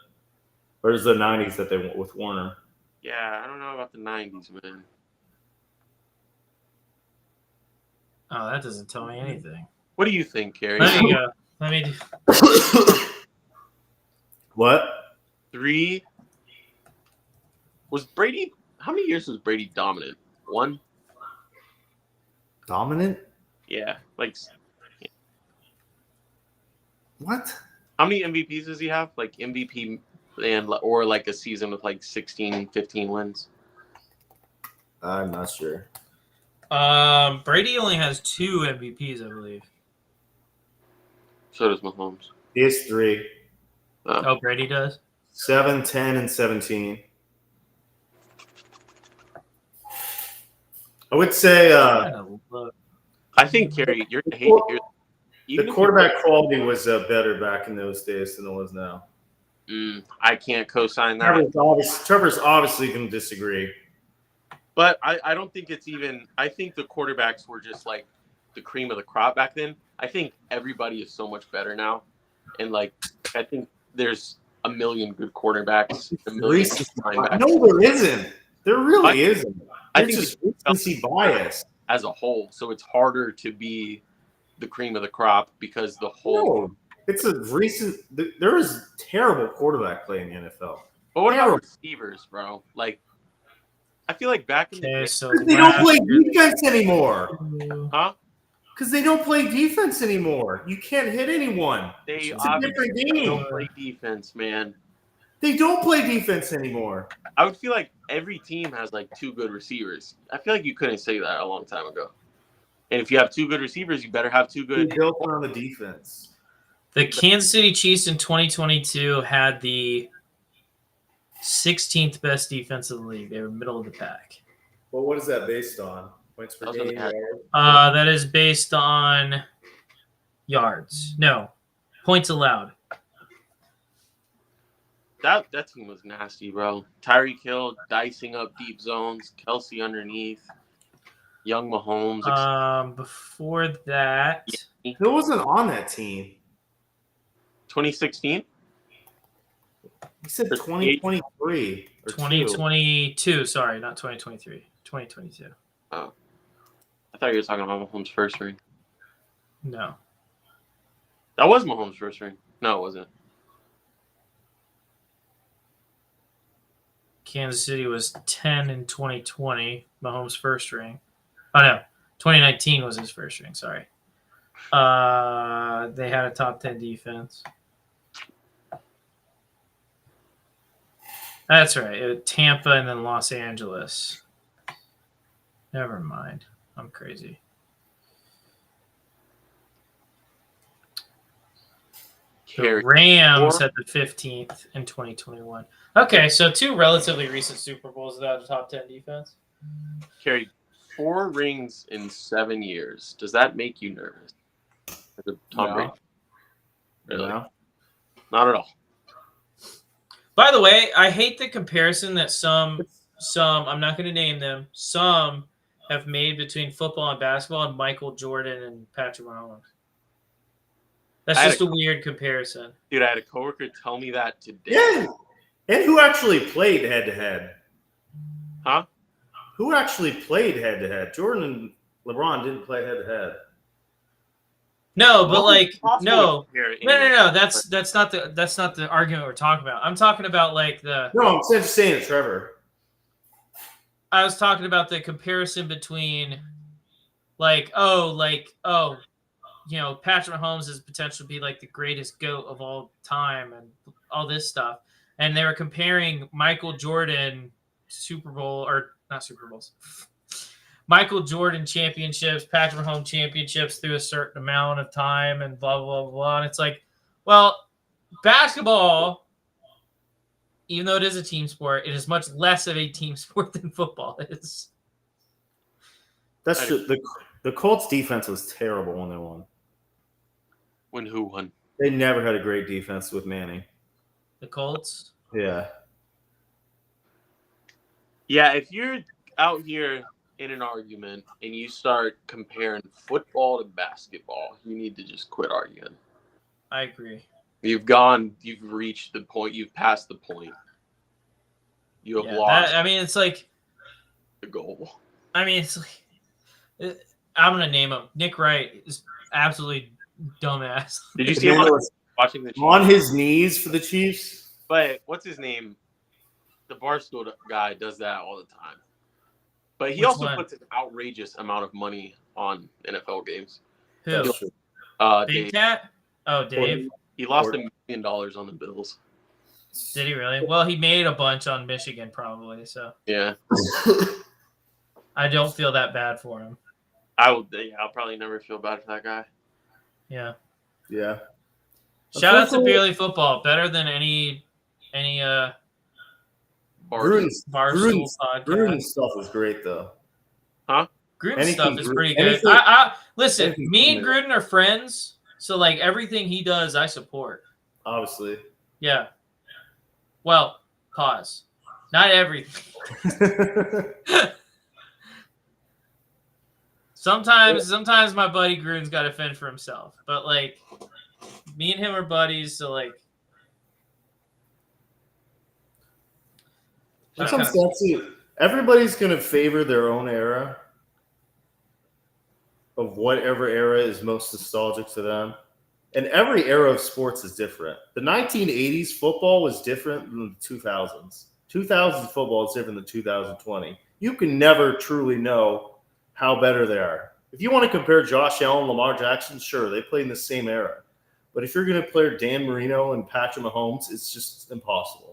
D: Or is the 90s that they went with Warner?
C: Yeah, I don't know about the 90s, man.
B: Oh, that doesn't tell me anything.
C: What do you think, Carrie?
B: Let me go. Let me do.
D: What?
C: 3. Was Brady? How many years was Brady dominant? 1.
D: Dominant?
C: Yeah, like.
D: What?
C: How many MVPs does he have? Like MVP or like a season with like 16, 15 wins?
D: I'm not sure.
B: Brady only has 2 MVPs, I believe.
C: So does Mahomes.
D: He has 3.
B: Oh, Brady does?
D: 7, 10, and 17. I would say
C: I think, Carrie, you're going to hate it.
D: the quarterback quality was better back in those days than it was now.
C: I can't co-sign that.
D: Trevor's obviously going to disagree.
C: But I don't think it's even – I think the quarterbacks were just like the cream of the crop back then. I think everybody is so much better now. And, like, I think there's a million good quarterbacks.
D: No, there isn't. There really isn't.
C: I think
D: just recency bias.
C: As a whole. So it's harder to be the cream of the crop because the whole –
D: it's a recent – there is terrible quarterback play in the NFL.
C: But what about receivers, bro? Like, I feel like back in the day,
B: so
D: they don't play defense anymore.
C: Huh?
D: Because they don't play defense anymore. You can't hit anyone.
C: It's
D: a different game.
C: Don't play defense, man.
D: They don't play defense anymore.
C: I would feel like every team has like 2 good receivers. I feel like you couldn't say that a long time ago. And if you have 2 good receivers, you better have 2 good.
D: They built on the defense.
B: The Kansas City Chiefs in 2022 had the 16th best defense in the league. They were middle of the pack.
D: Well, what is that based on? Points per game?
B: That is based on yards. No, points allowed.
C: That team was nasty, bro. Tyreek Hill dicing up deep zones, Kelsey underneath, young Mahomes.
B: Before that,
D: who wasn't on that team?
C: 2016.
D: He said 2023 or
B: 2022. Sorry, not 2023. 2022.
C: Oh, I thought you were talking about Mahomes' first ring.
B: No,
C: that was Mahomes' first ring. No, it wasn't.
B: Kansas City was 10 in 2020. Mahomes' first ring. Oh no, 2019 was his first ring. Sorry. They had a top 10 defense. That's right. Tampa and then Los Angeles. Never mind. I'm crazy. The Rams had the 15th in 2021. Okay, so 2 relatively recent Super Bowls without a top 10 defense.
C: Carrie, 4 rings in 7 years. Does that make you nervous? Tom Brady? Really?
D: No.
C: Not at all.
B: By the way, I hate the comparison that some I'm not going to name them, some have made between football and basketball and Michael Jordan and Patrick Mahomes. That's just a weird comparison.
C: Dude, I had a coworker tell me that today.
D: Yeah. And who actually played head-to-head?
C: Huh?
D: Who actually played head-to-head? Jordan and LeBron didn't play head-to-head.
B: No, but no. That's not the argument we're talking about. I'm talking about like the.
D: No, I'm just saying it, Trevor.
B: I was talking about the comparison between, Patrick Mahomes has potential to be like the greatest GOAT of all time and all this stuff, and they were comparing Michael Jordan Michael Jordan championships, Patrick Mahomes championships through a certain amount of time and blah, blah, blah. And it's like, well, basketball, even though it is a team sport, it is much less of a team sport than football is.
D: That's true. The Colts defense was terrible when they won.
C: When who won?
D: They never had a great defense with Manning.
B: The Colts?
D: Yeah.
C: Yeah, if you're out here in an argument and you start comparing football to basketball, you need to just quit arguing.
B: I agree.
C: You've reached the point, you've passed the point. You have lost.
B: It's like
C: the goal.
B: I mean, it's like I'm gonna name him. Nick Wright is absolutely dumbass.
C: Did you see him watching the Chiefs?
D: On his knees for the Chiefs?
C: But what's his name? The Barstool guy does that all the time. But he
B: Which
C: also
B: one?
C: puts an outrageous amount of money on NFL games.
B: Who?
D: That's true.
B: Big
C: Dave.
B: Cat? Oh, Dave.
C: He lost $1 million on the Bills.
B: Did he really? Well, he made a bunch on Michigan probably, so
C: Yeah.
B: I don't feel that bad for him.
C: I'll probably never feel bad for that guy.
B: Yeah.
D: Yeah.
B: Shout out to Beerly Football. Better than any
D: Gruden's
B: Barstool podcast.
D: Gruden's stuff is great though.
B: Gruden's stuff is pretty good.
D: anything-
B: Listen,
D: anything
B: me and
D: Gruden.
B: Gruden are friends, so like everything he does, I support.
D: Obviously.
B: Yeah. Well, pause. Not everything. Sometimes my buddy Gruden's got to fend for himself, but like me and him are buddies, so like.
D: It comes down to everybody's going to favor their own era of whatever era is most nostalgic to them. And every era of sports is different. The 1980s football was different than the 2000s. 2000s football is different than 2020. You can never truly know how better they are. If you want to compare Josh Allen, Lamar Jackson, sure, they played in the same era. But if you're going to play Dan Marino and Patrick Mahomes, it's just impossible.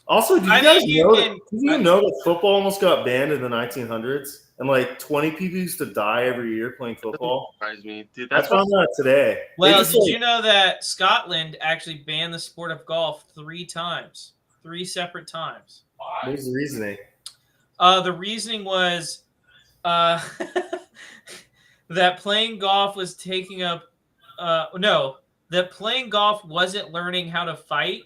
D: Also, do you know that football almost got banned in the 1900s? And like 20 people used to die every year playing football?
C: Surprise me. Dude,
D: I found that today.
B: Well, did you know that Scotland actually banned the sport of golf 3 times? 3 separate times.
D: What was the reasoning?
B: The reasoning was that playing golf was taking up that playing golf wasn't learning how to fight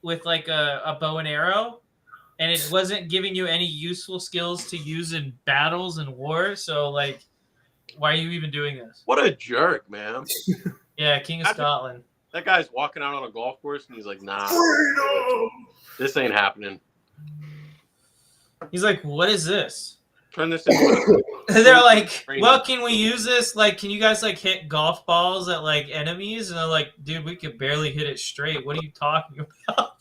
B: with like a bow and arrow, and it wasn't giving you any useful skills to use in battles and war. So like, why are you even doing this?
C: What a jerk, man.
B: Yeah, King of Scotland.
C: That guy's walking out on a golf course and he's like, nah, this ain't happening.
B: He's like, what is this?
C: Turn this into
B: They're like, well, can we use this? Like, can you guys like hit golf balls at like enemies? And they're like, dude, we could barely hit it straight. What are you talking about?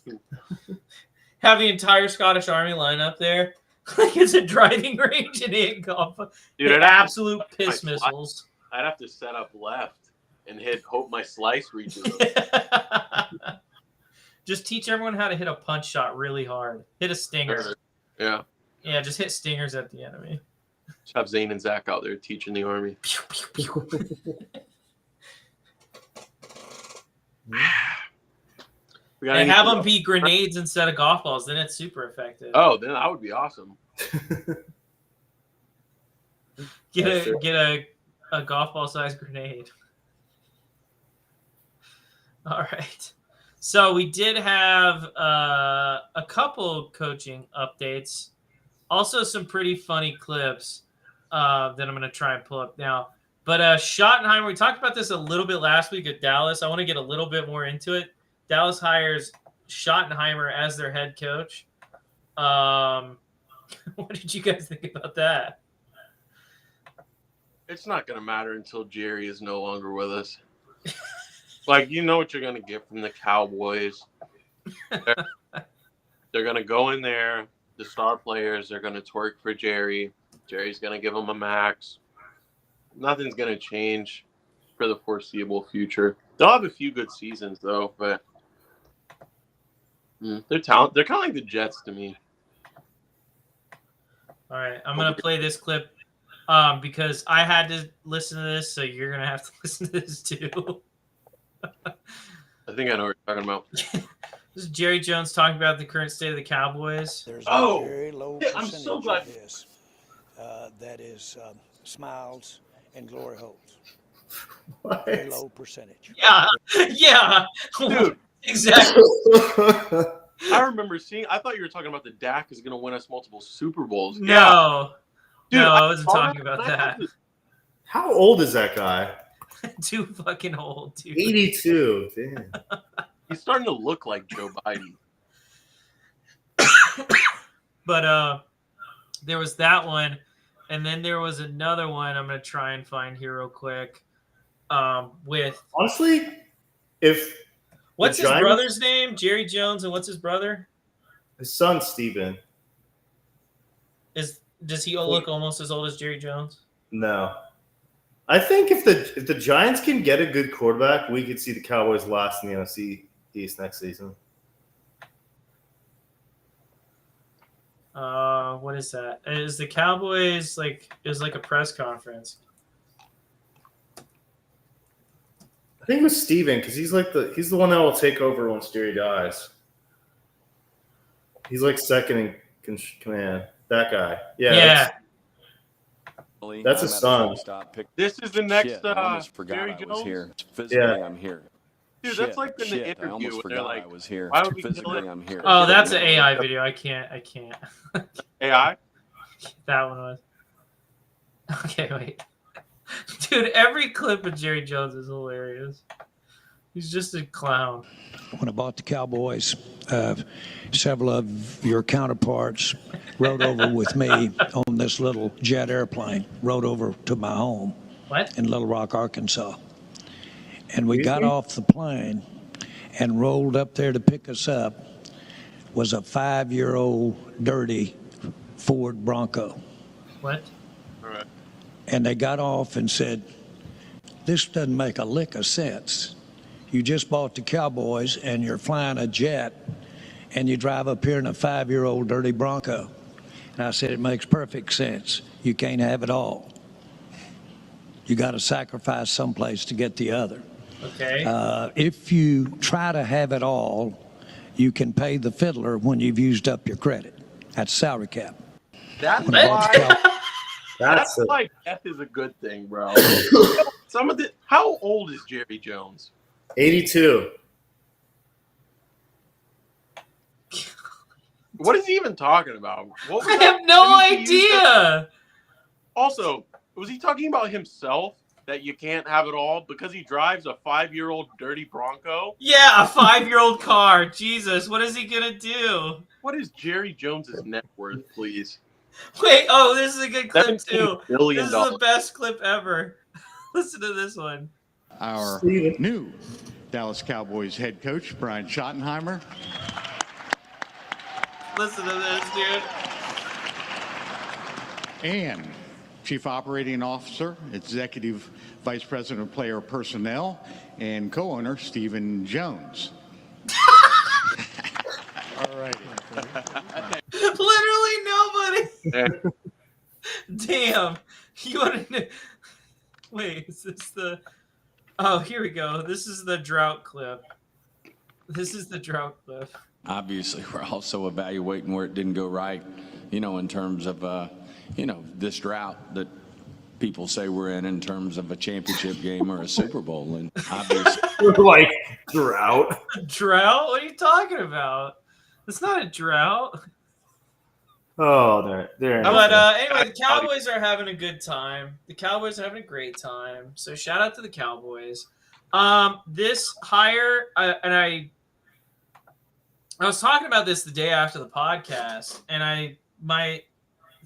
B: Have the entire Scottish army line up there. Like it's a driving range and hit golf.
C: Dude,
B: absolute piss missiles.
C: I'd have to set up left and hope my slice reaches.
B: Just teach everyone how to hit a punch shot really hard. Hit a stinger.
C: Yeah.
B: Yeah, just hit stingers at the enemy.
C: Just have Zane and Zach out there teaching the army.
B: And have them be grenades instead of golf balls. Then it's super effective.
C: Oh, then that would be awesome.
B: Get a golf ball sized grenade. All right. So we did have a couple coaching updates. Also some pretty funny clips that I'm going to try and pull up now. But Schottenheimer, we talked about this a little bit last week at Dallas. I want to get a little bit more into it. Dallas hires Schottenheimer as their head coach. What did you guys think about that?
C: It's not going to matter until Jerry is no longer with us. Like, you know what you're going to get from the Cowboys. They're going to go in there. The star players are going to twerk for Jerry. Jerry's going to give them a max. Nothing's going to change for the foreseeable future. They'll have a few good seasons, though, but they're talented. They're kind of like the Jets to me.
B: All right, I'm going to play this clip because I had to listen to this, so you're going to have to listen to this too.
C: I think I know what you're talking about.
B: This is Jerry Jones talking about the current state of the Cowboys.
E: There's a very low percentage
C: I'm so glad.
E: of this that is smiles and glory holes.
D: What?
E: Very low percentage.
B: Yeah.
C: Dude.
B: Exactly.
C: I remember I thought you were talking about the Dak is going to win us multiple Super Bowls.
B: No.
C: Dude,
B: no, I wasn't talking about that.
D: How old is that guy?
B: Too fucking old, dude.
D: 82. Damn.
C: He's starting to look like Joe Biden.
B: But there was that one. And then there was another one I'm going to try and find here real quick. With
D: honestly, if
B: what's
D: the
B: his
D: Giants-
B: brother's name? Jerry Jones, and what's his brother?
D: his son Steven.
B: Does he look almost as old as Jerry Jones?
D: No. I think if the Giants can get a good quarterback, we could see the Cowboys last in the NFC East next season.
B: What is that? Is the Cowboys like a press conference?
D: I think it was Steven because he's the one that will take over once Jerry dies. He's like second in command. That guy.
B: Yeah.
D: That's his son.
C: This is the next
F: I almost forgot
C: Jerry
F: I was
C: Jones.
F: here. Physically,
D: Yeah.
F: I'm here.
C: Dude, that's like in the
F: I
C: interview
F: almost
C: when they're
F: forgot
C: like,
F: I was here.
C: why would we kill
F: Physically,
C: it?
F: I'm here.
B: Oh, that's an AI video. I can't.
C: AI?
B: That one was. Okay, wait. Dude, every clip of Jerry Jones is hilarious. He's just a clown.
E: When I bought the Cowboys, several of your counterparts rode over with me on this little jet airplane, rode over to my home
B: What?
E: in Little Rock, Arkansas. And we got off the plane and rolled up there to pick us up was a 5-year-old dirty Ford Bronco.
B: What?
C: All right.
E: And they got off and said, this doesn't make a lick of sense. You just bought the Cowboys and you're flying a jet and you drive up here in a 5-year-old dirty Bronco. And I said, it makes perfect sense. You can't have it all. You got to sacrifice someplace to get the other.
B: Okay.
E: If you try to have it all, you can pay the fiddler when you've used up your credit. That's salary cap.
C: That's
E: When I bought the
C: why.
E: Cow-
C: That's why death is a good thing, bro. How old is Jerry Jones?
D: 82.
C: What is he even talking about? What was
B: I
C: that
B: have no
C: sentence he used?
B: idea.
C: Also, was he talking about himself? That you can't have it all because he drives a 5-year-old dirty Bronco?
B: Yeah, a 5-year-old car. Jesus, what is he gonna do?
C: What is Jerry Jones's net worth, please?
B: Wait, oh, this is a good clip too.
C: $17 billion.
B: This is the best clip ever. Listen to this one.
G: Our
D: Steven.
G: new Dallas Cowboys head coach, Brian Schottenheimer.
B: Listen to this, dude.
G: And Chief Operating Officer, Executive Vice President of Player Personnel, and co-owner, Stephen Jones. All right.
B: Literally nobody. Damn. You want to... Wait, is this the... Oh, here we go. This is the drought clip.
F: Obviously, we're also evaluating where it didn't go right, in terms of, this drought that people say we're in terms of a championship game or a Super Bowl. And obviously,
D: Like drought.
B: Drought? What are you talking about? It's not a drought.
D: Oh, there.
B: But anyway, the Cowboys are having a good time. The Cowboys are having a great time. So shout out to the Cowboys. This hire, I was talking about this the day after the podcast, and my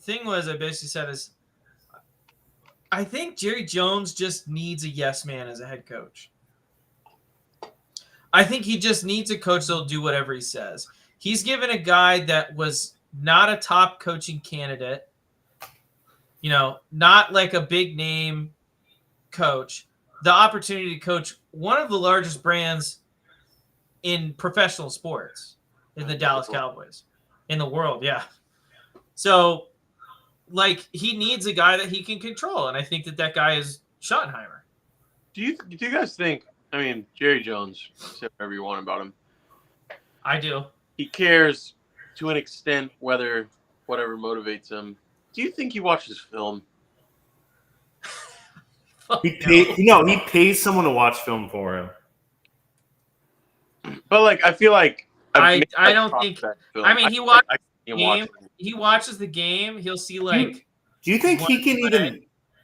B: thing was I basically said is I think Jerry Jones just needs a yes man as a head coach. I think he just needs a coach that'll do whatever he says. He's given a guy that was not a top coaching candidate, not like a big name coach, the opportunity to coach one of the largest brands in professional sports in the Dallas Cowboys in the world. Yeah. So he needs a guy that he can control. And I think that guy is Schottenheimer.
C: Do you guys think, Jerry Jones, say whatever you want about him.
B: I do.
C: He cares to an extent whatever motivates him. Do you think he watches film?
D: He pays someone to watch film for him.
C: But I feel like
B: I don't think.
C: film.
B: I mean, he watches
C: I
B: the game. He watches the game. He'll see
D: Do you think he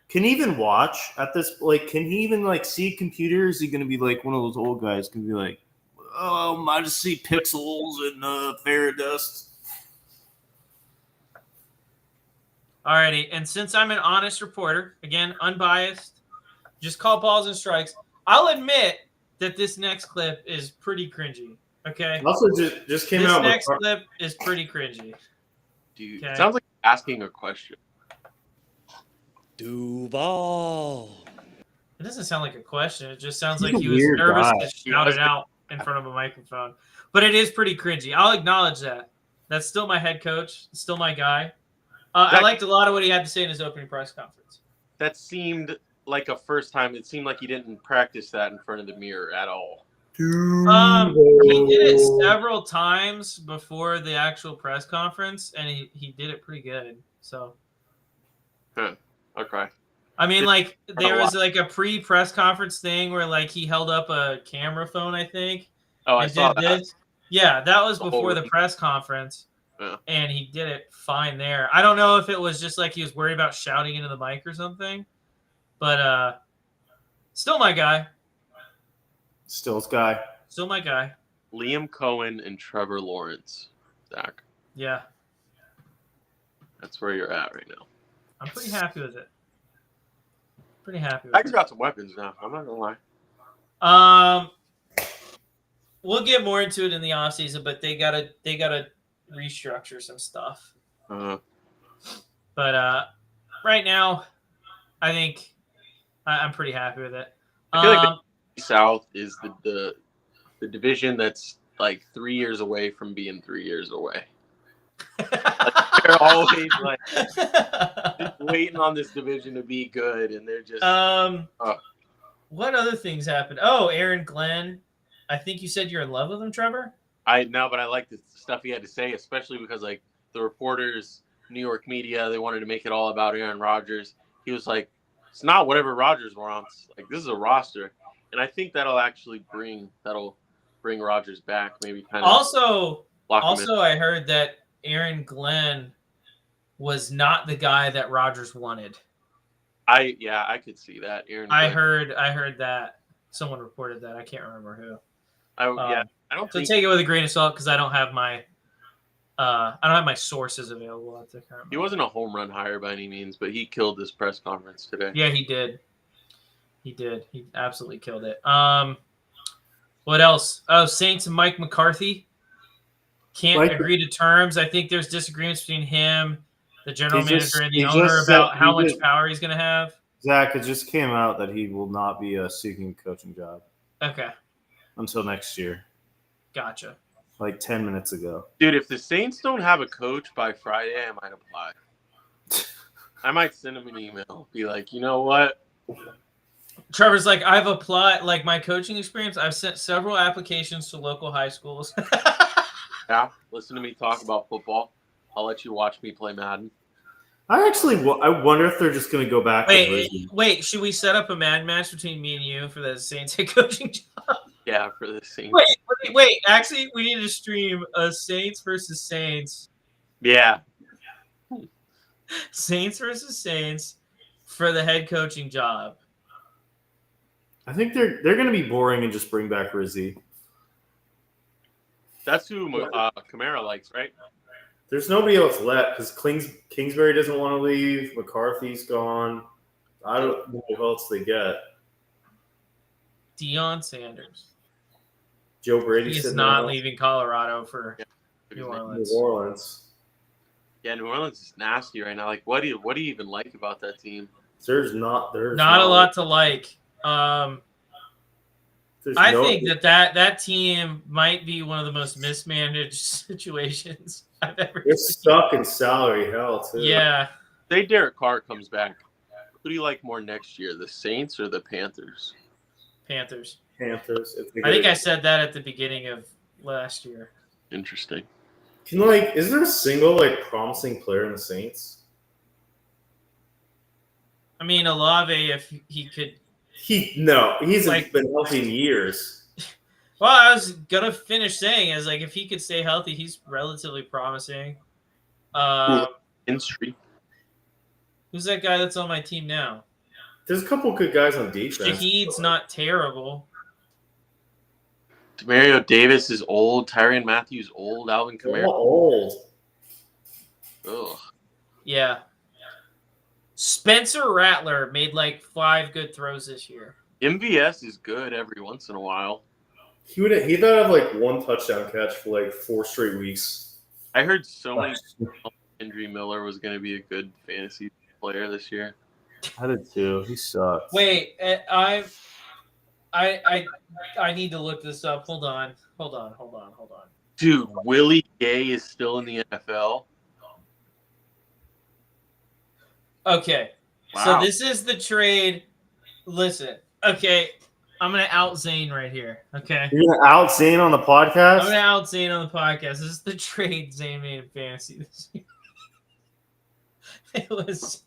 D: can even watch at this? Can he even see computers? Is he gonna be like one of those old guys? Gonna be like, oh, I just see pixels and fairy dust.
B: Alrighty, and since I'm an honest reporter, again, unbiased, just call balls and strikes. I'll admit that this next clip is pretty cringy. Okay.
D: Also, just came
B: This
D: out.
B: next clip is pretty cringy.
C: Dude,
B: Okay.
C: it sounds like asking a question.
H: Duval.
B: It doesn't sound like a question. It just sounds
D: He's
B: like
D: a
B: he was
D: weird
B: nervous
D: guy.
B: to shout it out in front of a microphone. But it is pretty cringy. I'll acknowledge that. That's still my head coach. Still my guy. I liked a lot of what he had to say in his opening press conference.
C: That seemed like a first time. It seemed like he didn't practice that in front of the mirror at all.
B: He did it several times before the actual press conference, and he did it pretty good. So,
C: Okay.
B: I mean, like there was like a pre-press conference thing where like he held up a camera phone, I think.
C: Oh, I saw that.
B: This. Yeah, that was
C: Oh,
B: before the
C: really?
B: press conference.
C: Yeah.
B: And he did it fine there. I don't know if it was just like he was worried about shouting into the mic or something, but still my guy.
D: Still his guy.
B: Still my guy.
C: Liam Coen and Trevor Lawrence. Zach,
B: Yeah,
C: that's where you're at right now.
B: I'm pretty happy with it. Pretty happy with
C: Zach's
B: it.
C: got some weapons now. I'm not gonna lie.
B: We'll get more into it in the offseason, but they gotta restructure some stuff. But right now, I think I'm pretty happy with it.
C: I feel like the South is the division that's like 3 years away from being 3 years away. They're always like just waiting on this division to be good, and they're just.
B: What other things happened? Oh, Aaron Glenn. I think you said you're in love with him, Trevor.
C: But I like the stuff he had to say, especially because like the reporters, New York media, they wanted to make it all about Aaron Rodgers. He was like, it's not whatever Rodgers wants. Like, this is a roster, and I think that'll bring Rodgers back. Maybe kind of.
B: Also,
C: lock him in.
B: I heard that Aaron Glenn was not the guy that Rodgers wanted.
C: I could see that. Aaron.
B: I heard that someone reported that. I can't remember who.
C: I don't
B: So
C: think
B: take it with a grain of salt because I don't have my sources available at the current moment.
C: he wasn't a home run hire by any means, but he killed this press conference today.
B: Yeah, he did. He absolutely killed it. What else? Oh, Saints and Mike McCarthy can't agree to terms. I think there's disagreements between him, the general manager, and the owner about how much power he's going to have.
D: Zach, it just came out that he will not be seeking a coaching job.
B: Okay.
D: Until next year.
B: Gotcha.
D: Like 10 minutes ago.
C: Dude, if the Saints don't have a coach by Friday, I might apply. I might send him an email. Be like, you know what?
B: Trevor's like, I've applied, like my coaching experience, I've sent several applications to local high schools.
C: Yeah, listen to me talk about football. I'll let you watch me play Madden.
D: I wonder if they're just going to go back.
B: Wait, should we set up a Madden match between me and you for the Saints head coaching job?
C: Yeah, for the Saints.
B: Wait. Actually, we need to stream a Saints versus Saints.
C: Yeah.
B: Saints versus Saints for the head coaching job.
D: I think they're going to be boring and just bring back Rizzi.
C: That's who Kamara likes, right?
D: There's nobody else left because Kingsbury doesn't want to leave. McCarthy's gone. I don't know who else they get.
B: Deion Sanders.
D: Joe Brady
B: He's not leaving Colorado for New Orleans.
C: Yeah, New Orleans is nasty right now. Like, what do you even like about that team?
D: There's not
B: a lot to like. I think that team might be one of the most mismanaged situations I've ever seen.
D: They're stuck in salary hell, too.
B: Yeah.
C: Say Derek Carr comes back. Who do you like more next year, the Saints or the Panthers?
B: Panthers.
D: I
B: think I said that at the beginning of last year.
C: Interesting.
D: Is there a single promising player in the Saints?
B: I mean, Olave, if he could.
D: He's been healthy in years.
B: Well, I was gonna finish saying if he could stay healthy, he's relatively promising.
C: Industry.
B: Who's that guy that's on my team now?
D: There's a couple good guys on defense.
B: Shahid's not terrible.
C: Demario Davis is old. Tyrann Mathieu old. Alvin Kamara
D: old.
C: Ugh.
B: Yeah. Spencer Rattler made like 5 good throws this year.
C: MVS is good every once in a while.
I: He thought have like 1 touchdown catch for like 4 straight weeks.
C: I heard so many Henry Miller was going to be a good fantasy player this year.
D: I did too. He sucks.
B: Wait, I need to look this up. Hold on.
C: Dude, Willie Gay is still in the NFL.
B: Okay.
C: Wow.
B: So this is the trade. Listen. Okay. I'm going to out Zane right here. Okay.
D: You're gonna out Zane on the podcast?
B: I'm going to out Zane on the podcast. This is the trade Zane made in fantasy this year. It was...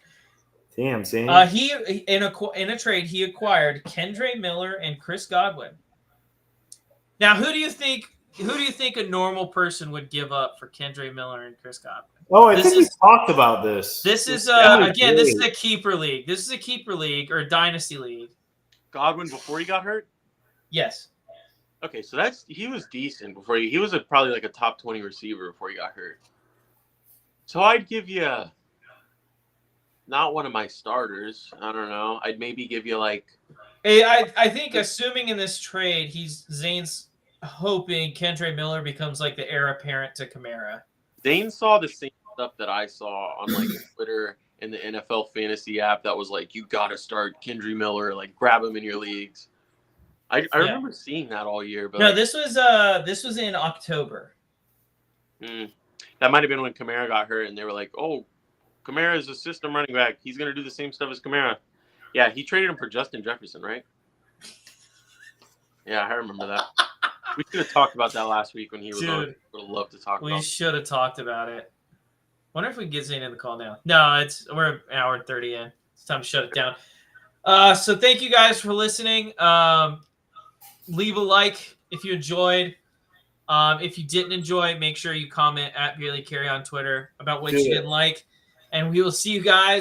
D: Damn, Zane.
B: He in a trade he acquired Kendre Miller and Chris Godwin. Now, who do you think a normal person would give up for Kendre Miller and Chris Godwin?
D: Oh, I think we talked about this.
B: This is
D: again,
B: this is a keeper league. This is a keeper league or a dynasty league.
C: Godwin before he got hurt?
B: Yes.
C: Okay, so he was decent before he was probably like a top 20 receiver before he got hurt. So I'd give you not one of my starters. I don't know. I'd maybe give you like.
B: I think assuming in this trade, Zane's hoping Kendre Miller becomes like the heir apparent to Kamara.
C: Zane saw the same stuff that I saw on like Twitter and the NFL fantasy app that was like, you got to start Kendre Miller, like grab him in your leagues. I remember seeing that all year. But
B: no,
C: like,
B: this was in October.
C: That might have been when Kamara got hurt and they were like, oh, Kamara is a system running back. He's going to do the same stuff as Kamara. Yeah, he traded him for Justin Jefferson, right? Yeah, I remember that. We should have talked about that last week when he was on. Would have loved to talk about it.
B: We should have talked about it. Wonder if we can get Zane in the call now. No, we're an hour and 30 in. It's time to shut it down. So thank you guys for listening. Leave a like if you enjoyed. If you didn't enjoy, make sure you comment at Beerly Carry on Twitter about what you didn't like. And we will see you guys